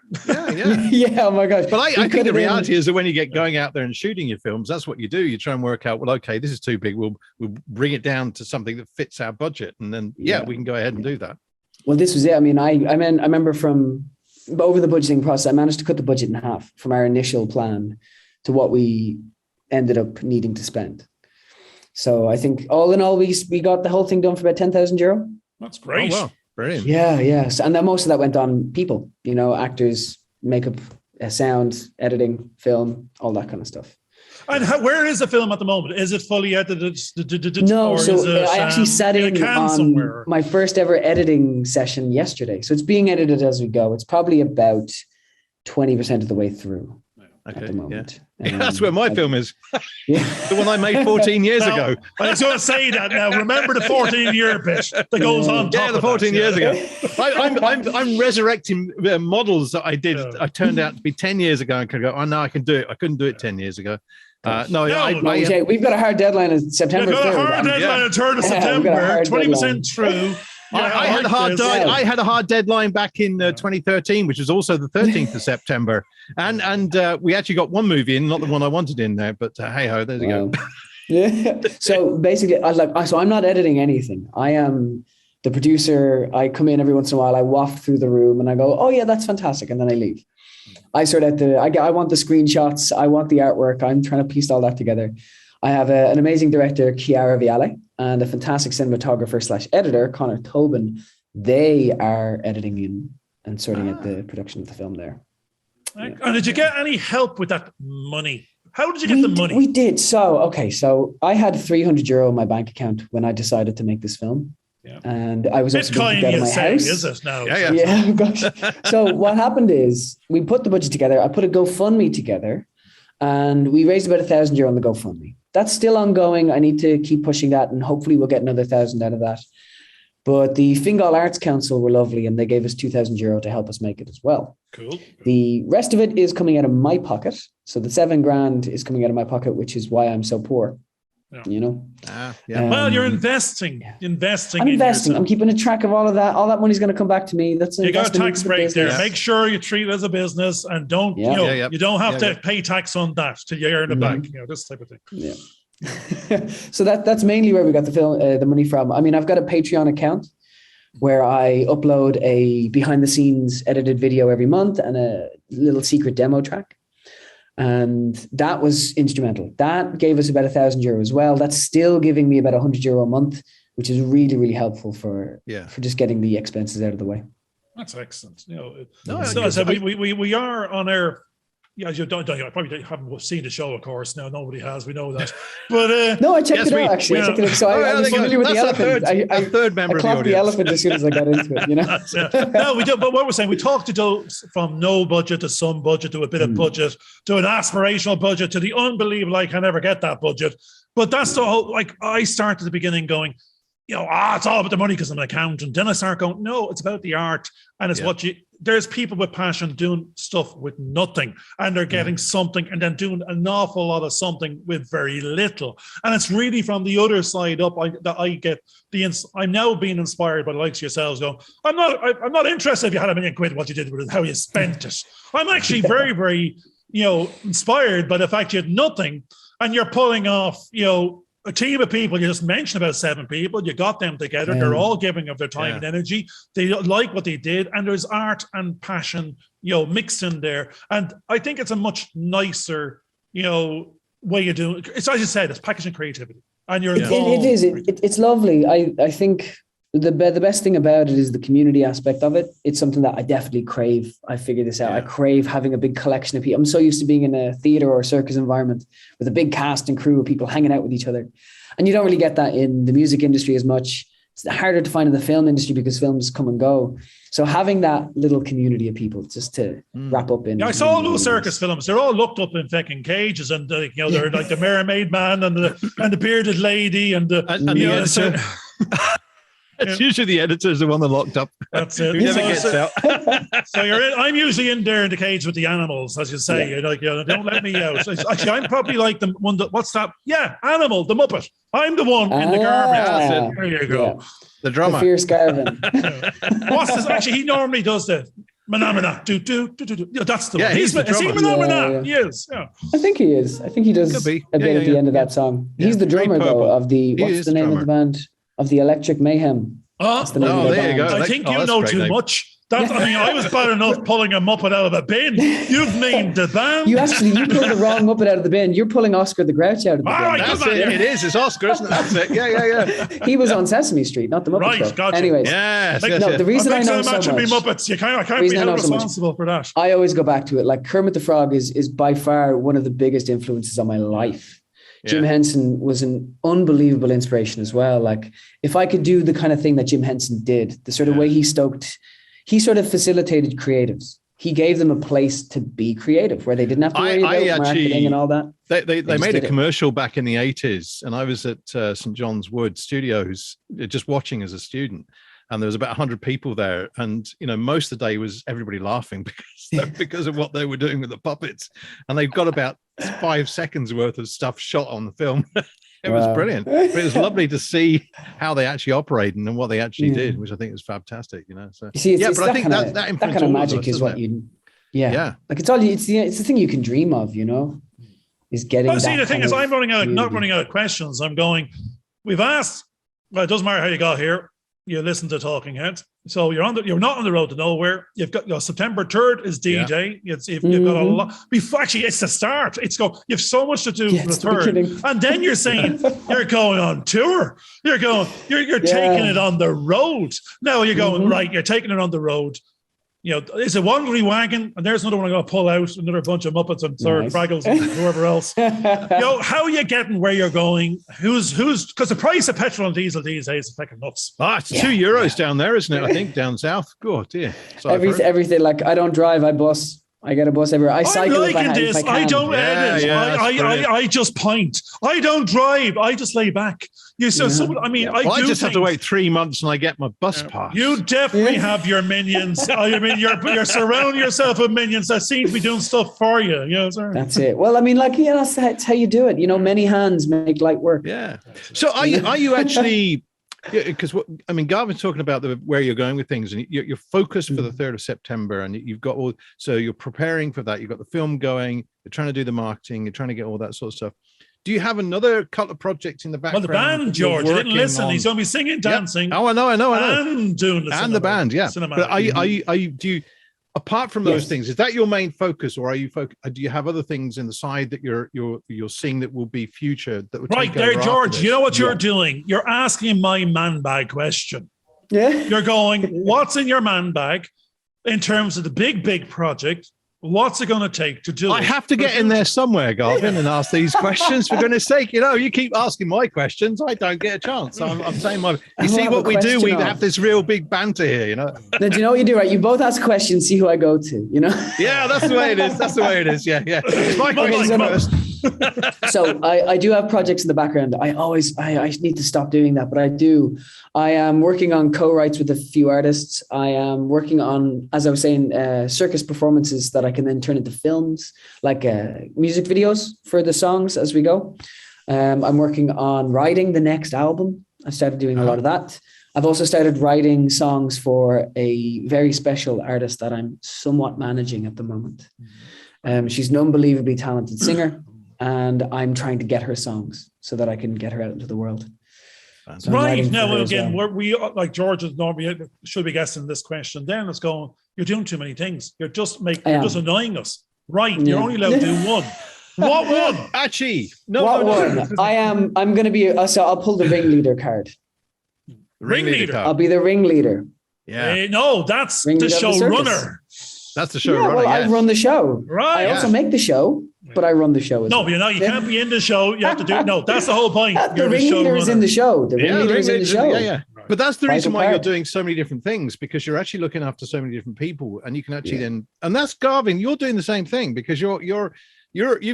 Yeah, oh my gosh. But I think the reality is that when you get going out there and shooting your films, that's what you do. You try and work out, well, okay, this is too big. We'll bring it down to something that fits our budget. And then, we can go ahead and do that. Well, this was it. I mean, I remember from over the budgeting process, I managed to cut the budget in half from our initial plan to what we ended up needing to spend. So I think all in all, we got the whole thing done for about €10,000. That's great. Oh, wow. Brilliant. Yeah. So, and then most of that went on people, actors, makeup, sound, editing, film, all that kind of stuff. And where is the film at the moment? Is it fully edited? No, I actually sat in on somewhere? My first ever editing session yesterday. So it's being edited as we go. It's probably about 20% of the way through. At the moment. That's where my film is. The one I made 14 years ago. I was going to say that now. Remember the 14-year bit that goes on top. Yeah, the 14 years ago. I'm resurrecting models that I did. I turned out to be 10 years ago and could go, oh, no, I can do it. I couldn't do it 10 years ago. We've got a hard deadline in September 3rd. We've got a hard deadline on 3rd of September, 20% through. I had a hard deadline back in 2013, which was also the 13th of September, and we actually got one movie in, not the one I wanted in there, but hey ho, there you go. Yeah. So basically, I'm not editing anything. I am the producer. I come in every once in a while. I waft through the room and I go, "Oh yeah, that's fantastic," and then I leave. I sort out I want the screenshots. I want the artwork. I'm trying to piece all that together. I have an amazing director, Chiara Viale, and a fantastic cinematographer / editor, Connor Tobin. They are editing in and sorting out the production of the film there. And did you get any help with that money? How did you get the money? We did. So I had €300 in my bank account when I decided to make this film. Yeah. And I was also going to get my house. Is it now? Yeah. Gosh. So what happened is we put the budget together. I put a GoFundMe together and we raised about €1,000 on the GoFundMe. That's still ongoing. I need to keep pushing that and hopefully we'll get another 1,000 out of that. But the Fingal Arts Council were lovely and they gave us €2,000 to help us make it as well. Cool. The rest of it is coming out of my pocket. So the $7,000 is coming out of my pocket, which is why I'm so poor. Yeah. Well, you're investing. I'm investing. I'm keeping a track of all of that. All that money's going to come back to me. You got a tax break there. Make sure you treat it as a business and don't, you don't have to pay tax on that till you earn it back. This type of thing. Yeah. So that's mainly where we got the money from. I mean, I've got a Patreon account where I upload a behind the scenes edited video every month and a little secret demo track. And that was instrumental. That gave us about €1,000 as well. That's still giving me about €100 a month, which is really, really helpful for just getting the expenses out of the way. That's excellent. We are on air. Yeah, you probably haven't seen the show, of course. No, nobody has. We know that. But no, I checked it out actually. I was familiar with the elephant. I third member I clocked the elephant as soon as I got into it. You know. No, we do. But what we're saying, we talked from no budget to some budget to a bit of budget to an aspirational budget to the unbelievable. I can never get that budget. But that's the whole. Like I started at the beginning going, it's all about the money because I'm an accountant. Then I start going, no, it's about the art, and it's there's people with passion doing stuff with nothing, and they're getting something, and then doing an awful lot of something with very little. And it's really from the other side up that I get I'm now being inspired by the likes of yourselves. Going, I'm not interested if you had £1 million, what you did with it, how you spent it. I'm actually very, very, inspired by the fact you had nothing, and you're pulling off, a team of people. You just mentioned about 7 people. You got them together. They're all giving of their time and energy. They like what they did, and there's art and passion, mixed in there. And I think it's a much nicer, way of doing it. It's, as you said, it's packaging creativity, and you're involved. It is. It's lovely. I think the best thing about it is the community aspect of it. It's something that I definitely crave. I figured this out. I crave having a big collection of people. I'm so used to being in a theater or a circus environment with a big cast and crew of people hanging out with each other. And you don't really get that in the music industry as much. It's harder to find in the film industry because films come and go. So having that little community of people just to wrap up in. Yeah, I saw all those circus films. They're all looked up in fucking cages, and they're like the Mermaid Man and the bearded lady and the editor. It's usually the editor's the one that locked up. That's it. Who never gets out. So I'm usually in there in the cage with the animals, as you say. Yeah. Don't let me out. Actually, I'm probably like the one that. What's that? Yeah, animal, the Muppet. I'm the one in the garbage. There you go. Yeah. The drummer, the fierce Garvin. What's this? Actually, he normally does the Manamana. Do. That's the one. He's the drummer. Is he Manamana? He is. Yeah. I think he is. I think he does a bit at the end of that song. He's the drummer though of the. What's the name of the band? Of the Electric Mayhem. There you go. I think you know too much. I was bad enough pulling a Muppet out of a bin. You've named the band. You pulled the wrong Muppet out of the bin. You're pulling Oscar the Grouch out of the bin. Right, that's it. It is. It's Oscar, isn't it? That's it. Yeah. He was on Sesame Street, not the Muppet Right, Show. gotcha. Anyways. Yes. The reason I know so much. Muppets. I can't be held responsible for that. I always go back to it. Like Kermit the Frog is by far one of the biggest influences on my life. Jim Henson was an unbelievable inspiration as well. Like if I could do the kind of thing that Jim Henson did, the sort of way he sort of facilitated creatives. He gave them a place to be creative where they didn't have to worry about marketing and all that. They made a commercial back in the 80s, and I was at St. John's Wood Studios just watching as a student. And there was about 100 people there. And, most of the day was everybody laughing because of what they were doing with the puppets. And they've got about 5 seconds worth of stuff shot on the film. It was brilliant. But it was lovely to see how they actually operated and what they actually did, which I think was fantastic, So, you see, but I think that kind of magic is what you, like it's the thing you can dream of, is getting. Well, see, the thing is, I'm not running out of questions. I'm going, we've asked, well, it doesn't matter how you got here. You listen to Talking Heads, so you're not on the road to nowhere. You've got September 3rd is DJ. You've got a lot. Actually, it's the start. You've so much to do for the 3rd, and then you're saying you're going on tour. You're taking it on the road. Now you're going right. You're taking it on the road. It's a wandering wagon, and there's another one I'm going to pull out, another bunch of Muppets and third Fraggles and whoever else. How are you getting where you're going? Who's because the price of petrol and diesel these days is fucking nuts. It's €2 down there, isn't it? I think down south. God, dear. Everything. Like I don't drive, I bus. I get a bus everywhere. I cycle. I'm liking this. I don't edit. I just point. I don't drive. I just lay back. I just have to wait 3 months and I get my bus pass. You definitely have your minions. You're surrounding yourself with minions that seem to be doing stuff for you. That's it. Well, that's how you do it. Many hands make light work. Yeah. So are you actually? Because Garvin's talking about where you're going with things, and you're focused for the 3rd of September, and you've got so you're preparing for that. You've got the film going. You're trying to do the marketing. You're trying to get all that sort of stuff. Do you have another couple of projects in the background? Well, the band, George, didn't listen. He's going to be singing, dancing. Yep. Oh, I know. And doing the band, But apart from those things, is that your main focus, or are you do you have other things in the side that you're seeing that will be future that would right there, George? You know what you're doing? You're asking my man bag question. Yeah. You're going, what's in your man bag in terms of the big project? What's it going to take to do it? I have to get in there somewhere, Garvin, and ask these questions. For goodness sake, you keep asking my questions. I don't get a chance. I'm saying you see what we do? We have this real big banter here, Now, do you know what you do, right? You both ask questions, see who I go to, Yeah, that's the way it is. That's the way it is. Yeah. It's my question first. So I do have projects in the background. I need to stop doing that, but I do. I am working on co-writes with a few artists. I am working on, as I was saying, circus performances that I can then turn into films, like music videos for the songs as we go. I'm working on writing the next album. I started doing a lot of that. I've also started writing songs for a very special artist that I'm somewhat managing at the moment. She's an unbelievably talented singer, and I'm trying to get her songs so that I can get her out into the world. So right now, again, we like George is normally should be guessing this question. Then it's going, you're doing too many things. You're just annoying us. Right? You're only allowed to do one. What one? Actually, one? I'm going to be. So I'll pull the ringleader card. Ringleader. I'll be the ringleader. Yeah. No, that's the showrunner. That's the showrunner. Well, I run the show. Right. I also make the show, but I run the show. No, but you can't be in the show. You have to do. No, that's the whole point. The ringleader is in the show. The ringleader is in the show. Yeah. But that's the reason why you're doing so many different things, because you're actually looking after so many different people, and you can actually and that's Garvin. You're doing the same thing because you've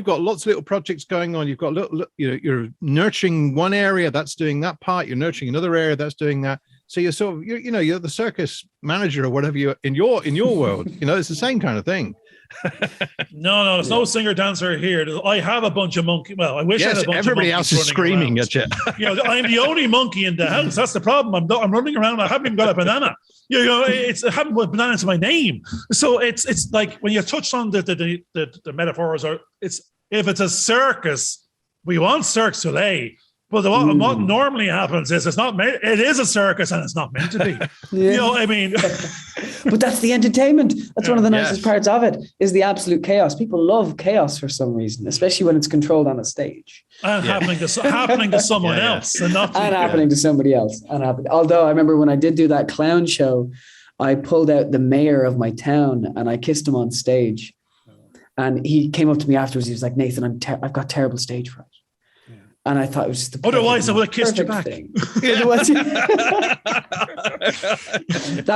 got lots of little projects going on. You've got you're nurturing one area that's doing that part. You're nurturing another area that's doing that. So you're sort of you're the circus manager or whatever you in your world. It's the same kind of thing. No, there's no singer dancer here. I have a bunch of monkeys. Well, I wish I had a bunch everybody of monkeys else is screaming around. at you. I'm the only monkey in the house. That's the problem. I'm running around. I haven't even got a banana. I haven't put banana to my name. So it's like when you touched on the metaphors, if it's a circus, we want Cirque du Soleil. But what normally happens is it is a circus and it's not meant to be. But that's the entertainment. That's one of the nicest parts of it, is the absolute chaos. People love chaos for some reason, especially when it's controlled on a stage. And happening to someone else. And happening to somebody else. Although I remember when I did do that clown show, I pulled out the mayor of my town and I kissed him on stage. And he came up to me afterwards. He was like, Nathan, I've got terrible stage fright. And I thought it was just otherwise I would have kissed you back. That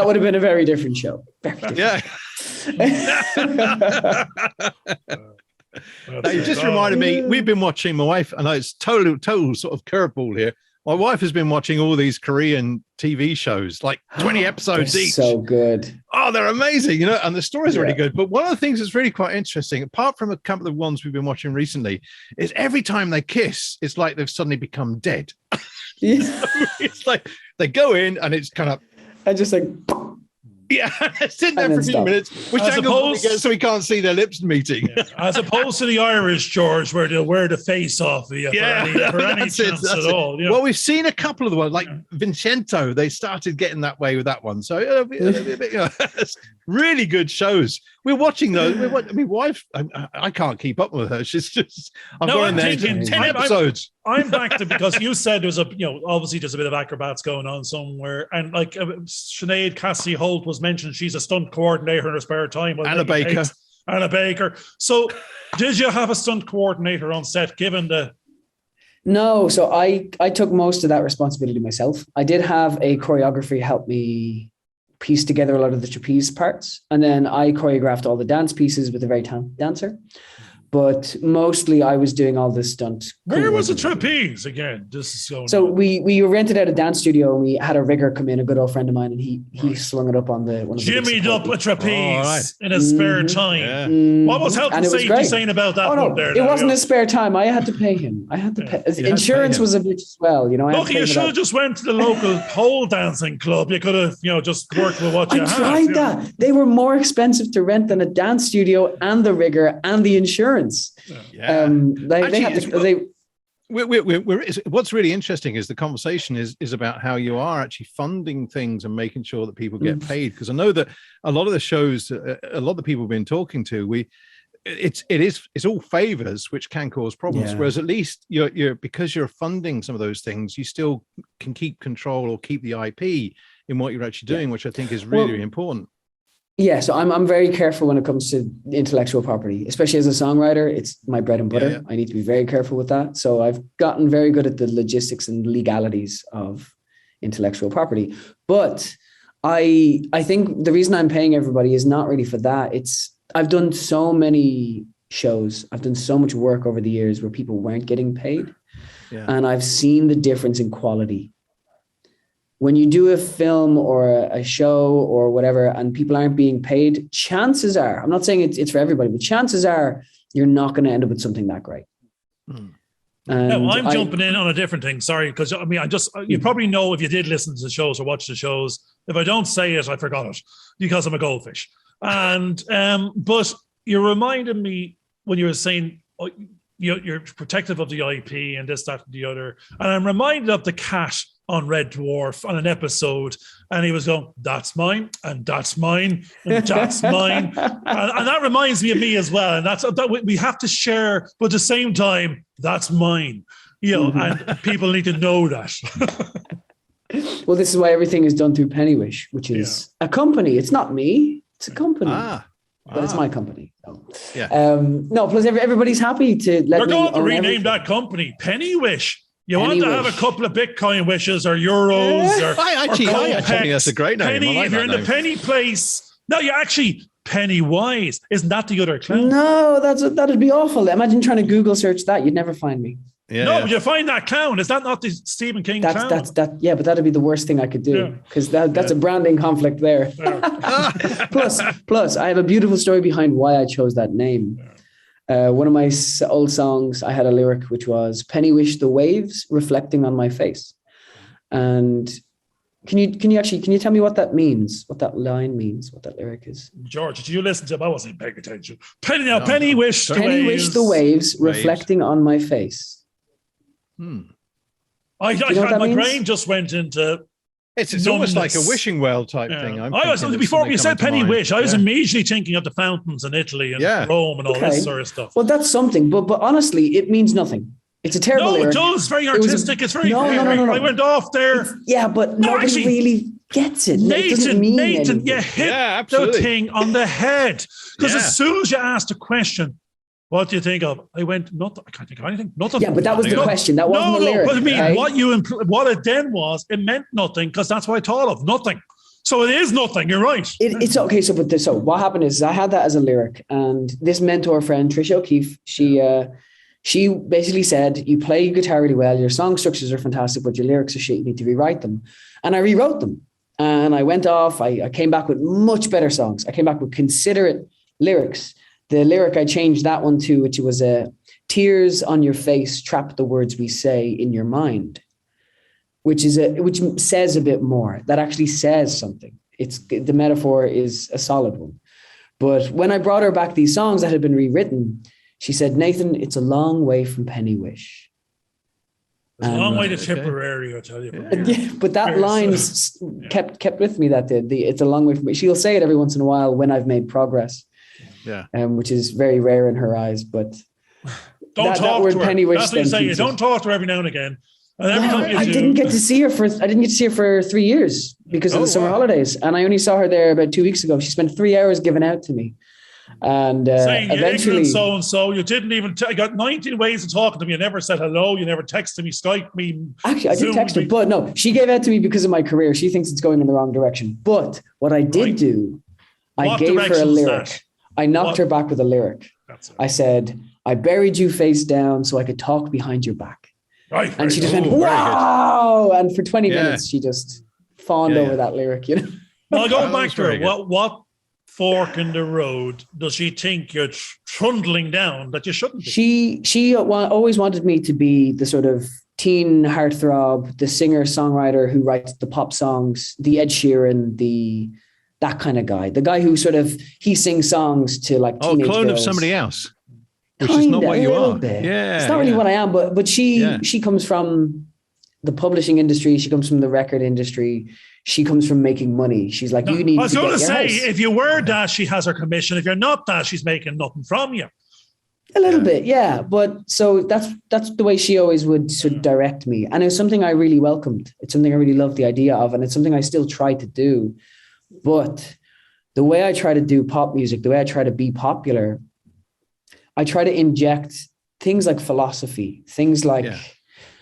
would have been a very different show. Very different. Now, you just reminded me, we've been watching, my wife, and it's total sort of curveball here. My wife has been watching all these Korean TV shows, like 20 episodes each. So good. Oh, they're amazing, and the stories are really good. But one of the things that's really quite interesting, apart from a couple of ones we've been watching recently, is every time they kiss, it's like they've suddenly become dead. It's like they go in and it's kind of... And just like... Yeah, sit there for a few minutes, which so we can't see their lips meeting. As opposed to the Irish, George, where they'll wear the face off of you for any chance at all. Well, we've seen a couple of the ones, like Vincenzo. They started getting that way with that one. So really good shows. We're watching those. Wife, I can't keep up with her. She's just, I'm going there 10 episodes. I'm back to, because you said there's obviously there's a bit of acrobats going on somewhere. And like Sinead Cassie Holt was mentioned, she's a stunt coordinator in her spare time. Anna Baker. So did you have a stunt coordinator on set given the... No, so I took most of that responsibility myself. I did have a choreographer help me piece together a lot of the trapeze parts. And then I choreographed all the dance pieces with a very talented dancer. But mostly I was doing all this stunt. Where was the trapeze again? So we rented out a dance studio and we had a rigger come in, a good old friend of mine, and he slung it up on one of the jimmied up a trapeze in his spare time. Yeah. What was health and safety saying about that? It wasn't his spare time. I had to pay him. Insurance was a bitch as well. Look, you should have just went to the local pole dancing club. You could have, just worked with what you had. I tried that. They were more expensive to rent than a dance studio and the rigger and the insurance. Yeah. What's really interesting is the conversation is about how you are actually funding things and making sure that people get paid. Because I know that a lot of the shows, a lot of the people we've been talking to, it's all favors, which can cause problems. Yeah. Whereas at least you're because you're funding some of those things, you still can keep control or keep the IP in what you're actually doing, which I think is really important. Yeah, so I'm very careful when it comes to intellectual property, especially as a songwriter. It's my bread and butter. Yeah. I need to be very careful with that. So I've gotten very good at the logistics and legalities of intellectual property. But I think the reason I'm paying everybody is not really for that. I've done so many shows. I've done so much work over the years where people weren't getting paid. Yeah. And I've seen the difference in quality. When you do a film or a show or whatever, and people aren't being paid, chances are, I'm not saying it's for everybody, but chances are you're not going to end up with something that great. No, I'm jumping in on a different thing. Sorry, because I mean, you probably know if you did listen to the shows or watch the shows. If I don't say it, I forgot it because I'm a goldfish. And but you reminded me when you were saying you're protective of the IP and this, that, and the other. And I'm reminded of the cat on Red Dwarf on an episode, and he was going, "That's mine, and that's mine, and that's mine," and that reminds me of me as well. And that we have to share, but at the same time, that's mine, and people need to know that. Well, this is why everything is done through Pennywish, which is a company. It's not me; it's a company. But it's my company. So. No, plus everybody's happy to let We're me going to rename everything. that company Pennywish. You want to have a couple of Bitcoin wishes or euros or I actually think that's a great name. Penny, like if you're in the penny place. No, you're actually Pennywise. Isn't that the other clown? No, that'd be awful. Imagine trying to Google search that. You'd never find me. But you find that clown. Is that not the Stephen King clown? But that'd be the worst thing I could do because that's a branding conflict there. Plus, I have a beautiful story behind why I chose that name. One of my old songs, I had a lyric which was "Pennywish the waves reflecting on my face," and can you tell me what that means, what that line means, what that lyric is? George, did you listen to it? I wasn't paying attention. Pennywish the waves reflecting on my face. My brain just went into. It's almost like a wishing well type thing. Before you said Pennywish, I was immediately thinking of the fountains in Italy and Rome and all this sort of stuff. Well, that's something, but honestly, it means nothing. It's a terrible lyric. No, it does. Very artistic. It's very. No. I went off there. But nobody really gets it. Nathan, you hit the thing on the head. Because as soon as you asked a question, what do you think of? I went, nothing. I can't think of anything. Nothing. Yeah, but that was the question. That wasn't the lyric. But I mean, what it then was, it meant nothing because that's what I thought of. Nothing. So it is nothing. You're right. It's okay. So what happened is I had that as a lyric, and this mentor friend, Tricia O'Keefe, she basically said, "You play guitar really well. Your song structures are fantastic, but your lyrics are shit. You need to rewrite them." And I rewrote them, and I went off. I came back with much better songs. I came back with considerate lyrics. The lyric I changed that one to, which was "Tears on your face trap the words we say in your mind," which says a bit more. That actually says something. The metaphor is a solid one. But when I brought her back these songs that had been rewritten, she said, "Nathan, it's a long way from Pennywish." It's a long way to Tipperary, I'll tell you. But that line kept with me. That did. It's a long way from me. She'll say it every once in a while when I've made progress. Which is very rare in her eyes, but don't talk to her. Pennywish. That's what you're saying. You don't talk to her every now and again. And I didn't get to see her for 3 years because of the summer holidays, and I only saw her there about 2 weeks ago. She spent 3 hours giving out to me, and saying eventually, so and so. You didn't even. I got 19 ways of talking to me. You never said hello. You never texted me, Skype me. Actually, I did text her, but no, she gave out to me because of my career. She thinks it's going in the wrong direction. But what I did do, I gave her a lyric. I knocked her back with a lyric. I said, "I buried you face down so I could talk behind your back." Right. And she just went, "Wow!" And for 20 minutes, she just fawned over that lyric. Well, going back to her, what fork in the road does she think you're trundling down that you shouldn't be? She always wanted me to be the sort of teen heartthrob, the singer-songwriter who writes the pop songs, the Ed Sheeran, that kind of guy, the guy who sort of he sings songs to like teenage clone girls. Of somebody else. which is not what you are. Yeah, it's not really what I am. But she comes from the publishing industry. She comes from the record industry. She comes from making money. She's like, you need. I was going to say, if you were that, she has her commission. If you're not that, she's making nothing from you. A little bit, yeah. But so that's the way she always would sort of direct me. And it's something I really welcomed. It's something I really love the idea of. And it's something I still try to do. But the way I try to do pop music, the way I try to be popular, I try to inject things like philosophy, things like,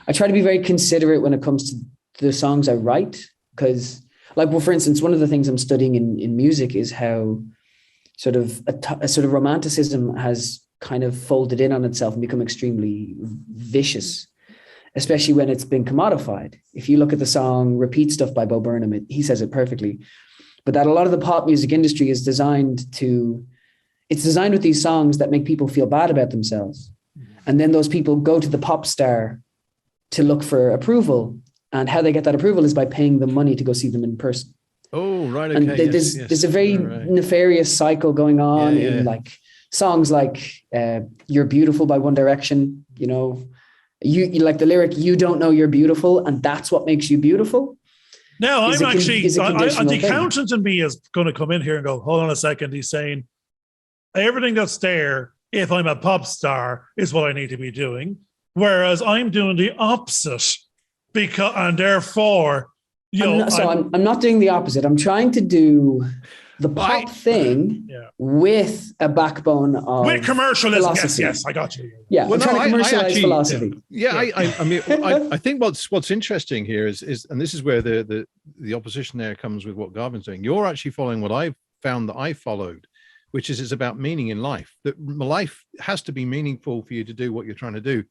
I try to be very considerate when it comes to the songs I write. Because like, well, for instance, one of the things I'm studying in music is how sort of a sort of romanticism has kind of folded in on itself and become extremely vicious, especially when it's been commodified. If you look at the song Repeat Stuff by Bo Burnham, he says it perfectly, but that a lot of the pop music industry is designed with these songs that make people feel bad about themselves. And then those people go to the pop star to look for approval. And how they get that approval is by paying them money to go see them in person. Oh, right. Okay. And there's a very nefarious cycle going on in like songs like You're Beautiful by One Direction. You know, you like the lyric, you don't know you're beautiful, and that's what makes you beautiful. Now, the accountant in me is going to come in here and go, hold on a second. He's saying everything that's there, if I'm a pop star, is what I need to be doing. Whereas I'm doing the opposite. And therefore, I'm not doing the opposite. I'm trying to do the pop thing with a backbone of with commercialism. Philosophy. Yes, I got you. Yeah, well, I'm trying to commercialize philosophy. I mean, I think what's interesting here is, and this is where the opposition there comes with what Garvin's doing. You're actually following what I've found that I followed, which is it's about meaning in life. That life has to be meaningful for you to do what you're trying to do.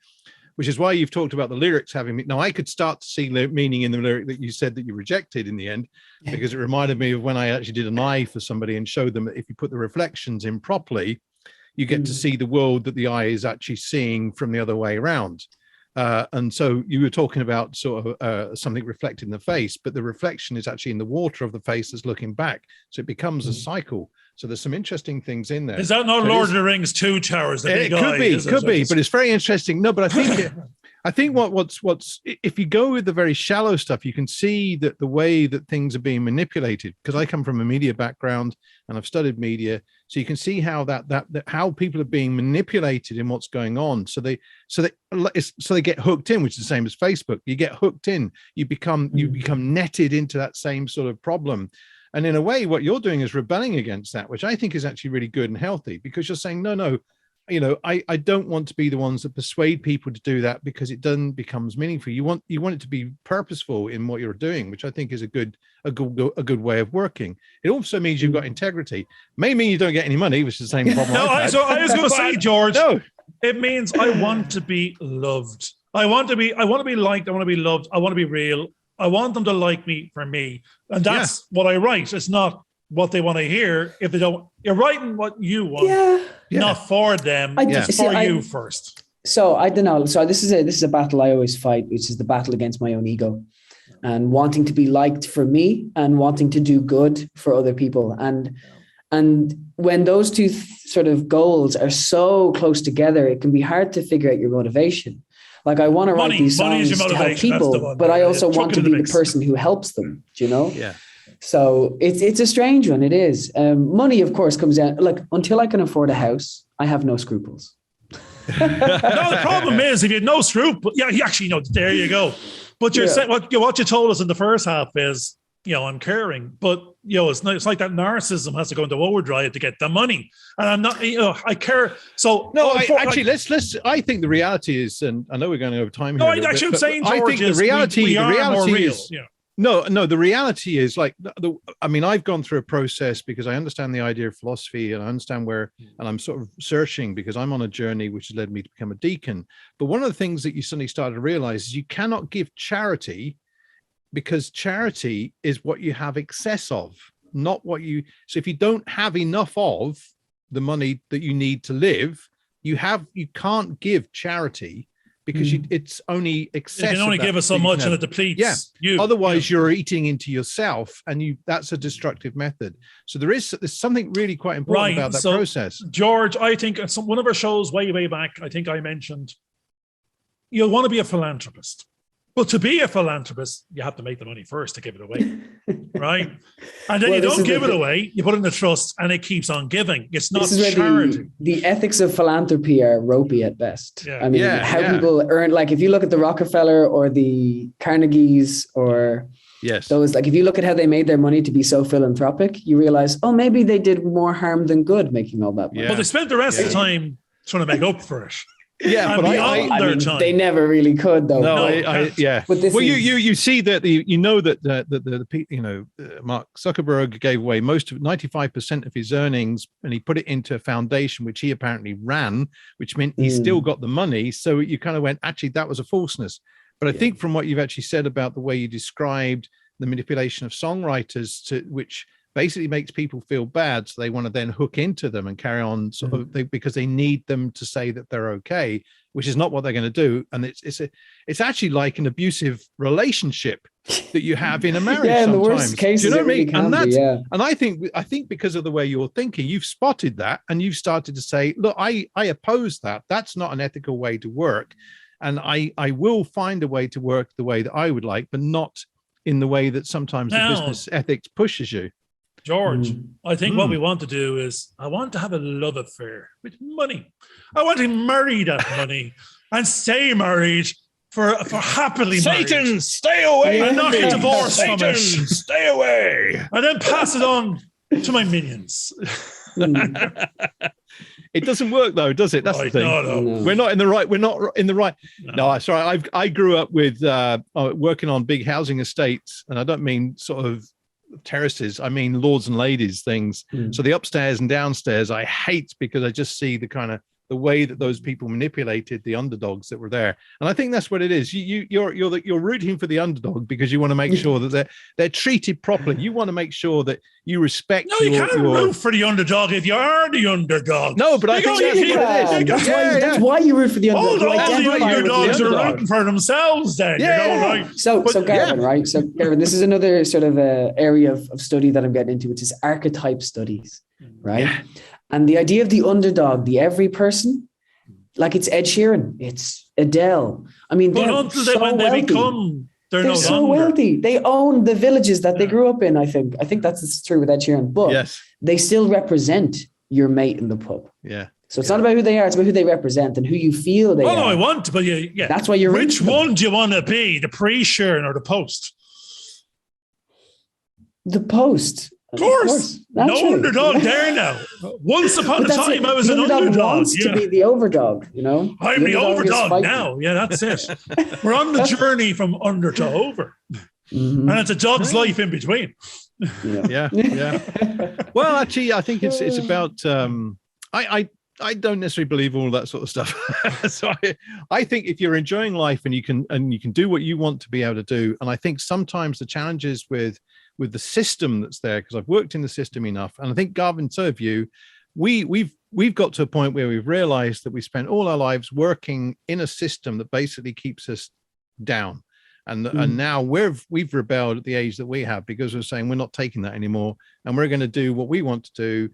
Which is why you've talked about the lyrics having. Now, I could start to see meaning in the lyric that you said that you rejected in the end, because it reminded me of when I actually did an eye for somebody and showed them that if you put the reflections in properly, you get to see the world that the eye is actually seeing from the other way around. And so you were talking about sort of something reflected in the face, but the reflection is actually in the water of the face that's looking back. So it becomes a cycle. So there's some interesting things in there. Is that not Lord of the Rings 2 towers? It could be, but it's very interesting. No, but I think what's if you go with the very shallow stuff, you can see that the way that things are being manipulated. Because I come from a media background and I've studied media, so you can see how that how people are being manipulated in what's going on. So they get hooked in, which is the same as Facebook. You get hooked in, you become netted into that same sort of problem. And in a way, what you're doing is rebelling against that, which I think is actually really good and healthy, because you're saying, no, I don't want to be the ones that persuade people to do that, because it then becomes meaningful. You want it to be purposeful in what you're doing, which I think is a good way of working. It also means you've got integrity. May mean you don't get any money, which is the same problem. I was going to say, George, it means I want to be loved. I want to be liked. I want to be loved. I want to be real. I want them to like me for me. And that's what I write. It's not what they want to hear. If they don't, you're writing what you want, not for them. It's for you first. So I don't know. So this is a battle I always fight, which is the battle against my own ego and wanting to be liked for me and wanting to do good for other people. And when those two sort of goals are so close together, it can be hard to figure out your motivation. Like, I want to write these songs to help people, but I also want to be the person who helps them, do you know? Yeah. So it's a strange one. It is. Money, of course, comes down. Look, until I can afford a house, I have no scruples. No, the problem is if you had no scruples, there you go. But you're saying what you told us in the first half is, I'm caring, but it's like that narcissism has to go into overdrive to get the money, and I'm not. I care. So I think the reality is, and I know we're going over time here. No, I should say, George, I think the reality is. Yeah. No, the reality is like, I've gone through a process because I understand the idea of philosophy and I understand and I'm sort of searching because I'm on a journey which has led me to become a deacon. But one of the things that you suddenly started to realize is you cannot give charity, because charity is what you have excess of, not what you. So if you don't have enough of the money that you need to live, you can't give charity because it's only excess. You can only give us so much and it depletes. Yeah. Otherwise, you're eating into yourself, and that's a destructive method. So there's something really quite important about that process. George, I think one of our shows way back, I think I mentioned, you'll want to be a philanthropist. But to be a philanthropist, you have to make the money first to give it away, right? And then you don't give it away, you put it in the trust, and it keeps on giving. It's not charity. The ethics of philanthropy are ropey at best. Yeah. I mean, people earn, like if you look at the Rockefeller or the Carnegies or those, like if you look at how they made their money to be so philanthropic, you realize, oh, maybe they did more harm than good making all that money. Well, they spent the rest of the time trying to make up for it. Yeah, but I mean, they never really could, though. No, But you see that Mark Zuckerberg gave away 95% of his earnings, and he put it into a foundation which he apparently ran, which meant he still got the money. So you kind of went, actually, that was a falseness. But I think from what you've actually said about the way you described the manipulation of songwriters, which basically makes people feel bad, so they want to then hook into them and carry on because they need them to say that they're okay, which is not what they're going to do. And it's actually like an abusive relationship that you have in a marriage. In sometimes. The worst cases, do you know what I mean? And I think because of the way you're thinking, you've spotted that and you've started to say, look, I oppose that. That's not an ethical way to work, and I will find a way to work the way that I would like, but not in the way that sometimes the business ethics pushes you. George, I think what we want to do is I want to have a love affair with money. I want to marry that money and stay married for happily married. Satan, stay away. And not get divorced from it. Stay away. And then pass it on to my minions. It doesn't work though, does it? That's the thing. No. We're not in the right. No, sorry. I grew up with working on big housing estates, and I don't mean sort of terraces, I mean lords and ladies things. So the upstairs and downstairs I hate, because I just see the way that those people manipulated the underdogs that were there. And I think that's what it is. You're rooting for the underdog because you want to make sure that they're treated properly. You want to make sure that you respect. No, you can't root for the underdog if you are the underdog. No, but I think that's why you root for the underdog. All the underdogs are rooting for themselves then. So Garvin, right? So Garvin, this is another sort of area of study that I'm getting into, which is archetype studies, right? Yeah. And the idea of the underdog, the every person, like it's Ed Sheeran, it's Adele. I mean, but until they're so wealthy. They own the villages that they grew up in. I think that's true with Ed Sheeran. But they still represent your mate in the pub. Yeah. So it's not about who they are; it's about who they represent and who you feel they are. No, I want, but that's why you're. Which one do you want to be, the pre-Sheeran or the post? The post. Of course. No underdog there now. Once upon a time, I was an underdog. Wants to be the overdog, you know? I'm the overdog now. Yeah, that's it. We're on the journey from under to over. And it's a dog's life in between. Yeah. Well, actually, I think it's about... I don't necessarily believe all that sort of stuff. So I think if you're enjoying life and you can do what you want to be able to do, and I think sometimes the challenges with the system that's there, because I've worked in the system enough, and I think Garvin, so have you, we've got to a point where we've realized that we spent all our lives working in a system that basically keeps us down. And now we've rebelled at the age that we have, because we're saying we're not taking that anymore, and we're going to do what we want to do,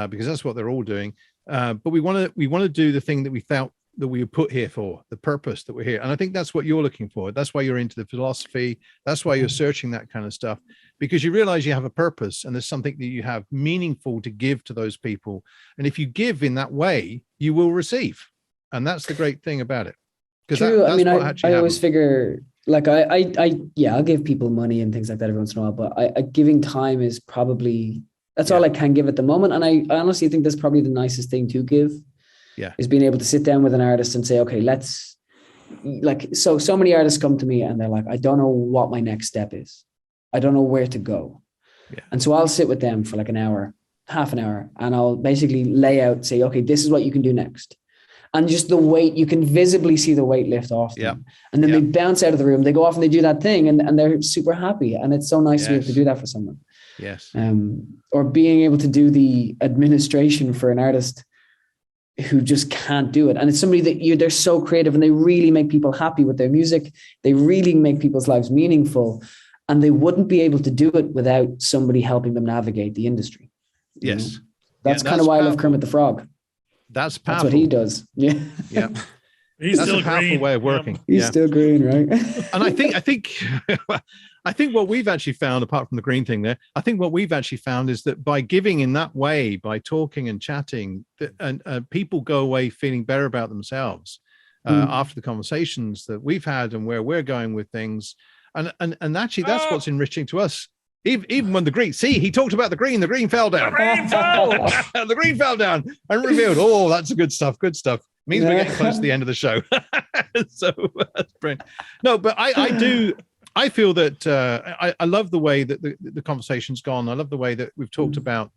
because that's what they're all doing. But we want to do the thing that we felt that we were put here for, the purpose that we're here. And I think that's what you're looking for. That's why you're into the philosophy. That's why you're searching that kind of stuff, because you realize you have a purpose and there's something that you have meaningful to give to those people. And if you give in that way, you will receive. And that's the great thing about it. True. I always figure, like, I'll give people money and things like that every once in a while, but giving time is probably, that's all I can give at the moment. And I honestly think that's probably the nicest thing to give. Yeah. Is being able to sit down with an artist and say, okay, let's, like, so many artists come to me and they're like, I don't know what my next step is. I don't know where to go. Yeah. And so I'll sit with them for like an hour, half an hour, and I'll basically lay out, say, okay, this is what you can do next. And just the weight, you can visibly see the weight lift off them. And then they bounce out of the room, they go off and they do that thing, and they're super happy. And it's so nice to be able to do that for someone. Yes. Or being able to do the administration for an artist who just can't do it. And it's somebody that they're so creative and they really make people happy with their music. They really make people's lives meaningful. And they wouldn't be able to do it without somebody helping them navigate the industry. Yes. That's kind of why I love Kermit the Frog. That's powerful. That's what he does. Yeah. Yeah. He's That's still a powerful green. way of working. He's still green, right? And I think what we've actually found, apart from the green thing there, I think what we've actually found is that by giving in that way, by talking and chatting, and people go away feeling better about themselves after the conversations that we've had and where we're going with things. And actually, that's what's enriching to us. Even when the green, he talked about the green fell down. The green fell down and revealed, oh, that's good stuff. Means we're getting close to the end of the show. So that's brilliant. No, but I feel that I love the way that the conversation's gone. I love the way that we've talked about,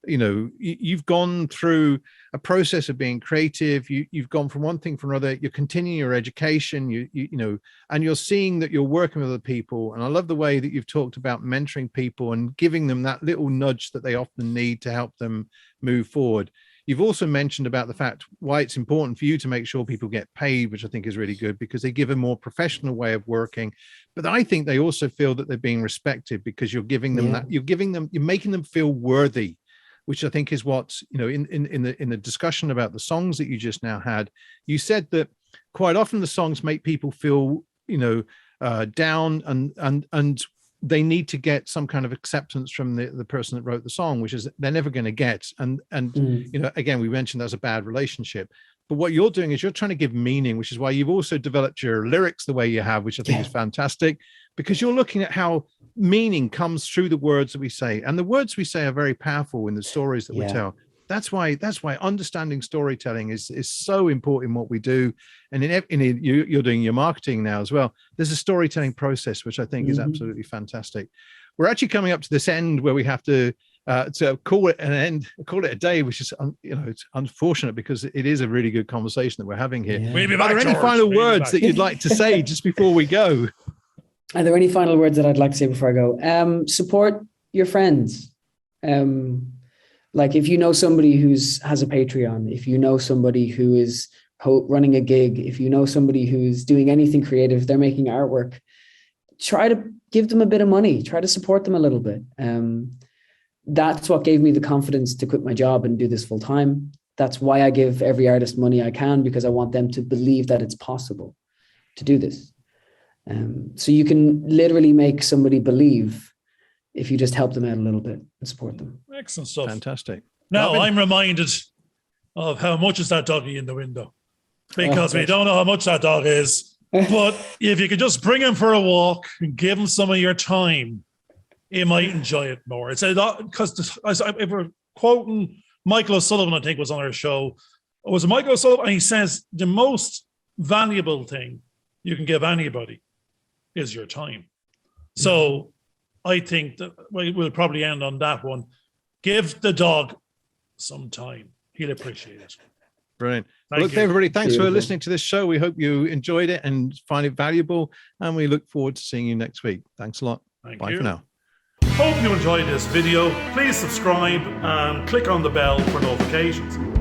you've gone through a process of being creative. You've gone from one thing for another. You're continuing your education, and you're seeing that you're working with other people. And I love the way that you've talked about mentoring people and giving them that little nudge that they often need to help them move forward. You've also mentioned about the fact why it's important for you to make sure people get paid, which I think is really good because they give a more professional way of working. But I think they also feel that they're being respected because you're giving them you're making them feel worthy, which I think is what, in the discussion about the songs that you just now had, you said that quite often the songs make people feel, down and they need to get some kind of acceptance from the person that wrote the song, which is they're never going to get. And again, we mentioned that's a bad relationship. But what you're doing is you're trying to give meaning, which is why you've also developed your lyrics the way you have, which I think is fantastic, because you're looking at how meaning comes through the words that we say. And the words we say are very powerful in the stories that we tell. That's why understanding storytelling is so important in what we do. And you're doing your marketing now as well. There's a storytelling process, which I think is absolutely fantastic. We're actually coming up to this end where we have to call it an end, call it a day, which is, it's unfortunate because it is a really good conversation that we're having here. Yeah. Are there any final words that you'd like to say just before we go? Are there any final words that I'd like to say before I go? Support your friends. Like if you know somebody has a Patreon, if you know somebody who is running a gig, if you know somebody who's doing anything creative, they're making artwork, try to give them a bit of money, try to support them a little bit. That's what gave me the confidence to quit my job and do this full time. That's why I give every artist money I can, because I want them to believe that it's possible to do this. So you can literally make somebody believe if you just help them out a little bit and support them. Excellent stuff. Fantastic. Now, Garvin? I'm reminded of how much is that doggy in the window, because we don't know how much that dog is. But if you could just bring him for a walk and give him some of your time, he might enjoy it more. It's a lot, because if we're quoting Michael O'Sullivan, I think was on our show. It was Michael O'Sullivan, and he says the most valuable thing you can give anybody is your time. So I think that we'll probably end on that one. Give the dog some time. He'll appreciate it. Brilliant. Look, everybody, thanks for listening to this show. We hope you enjoyed it and find it valuable. And we look forward to seeing you next week. Thanks a lot. Bye for now. Hope you enjoyed this video. Please subscribe and click on the bell for notifications.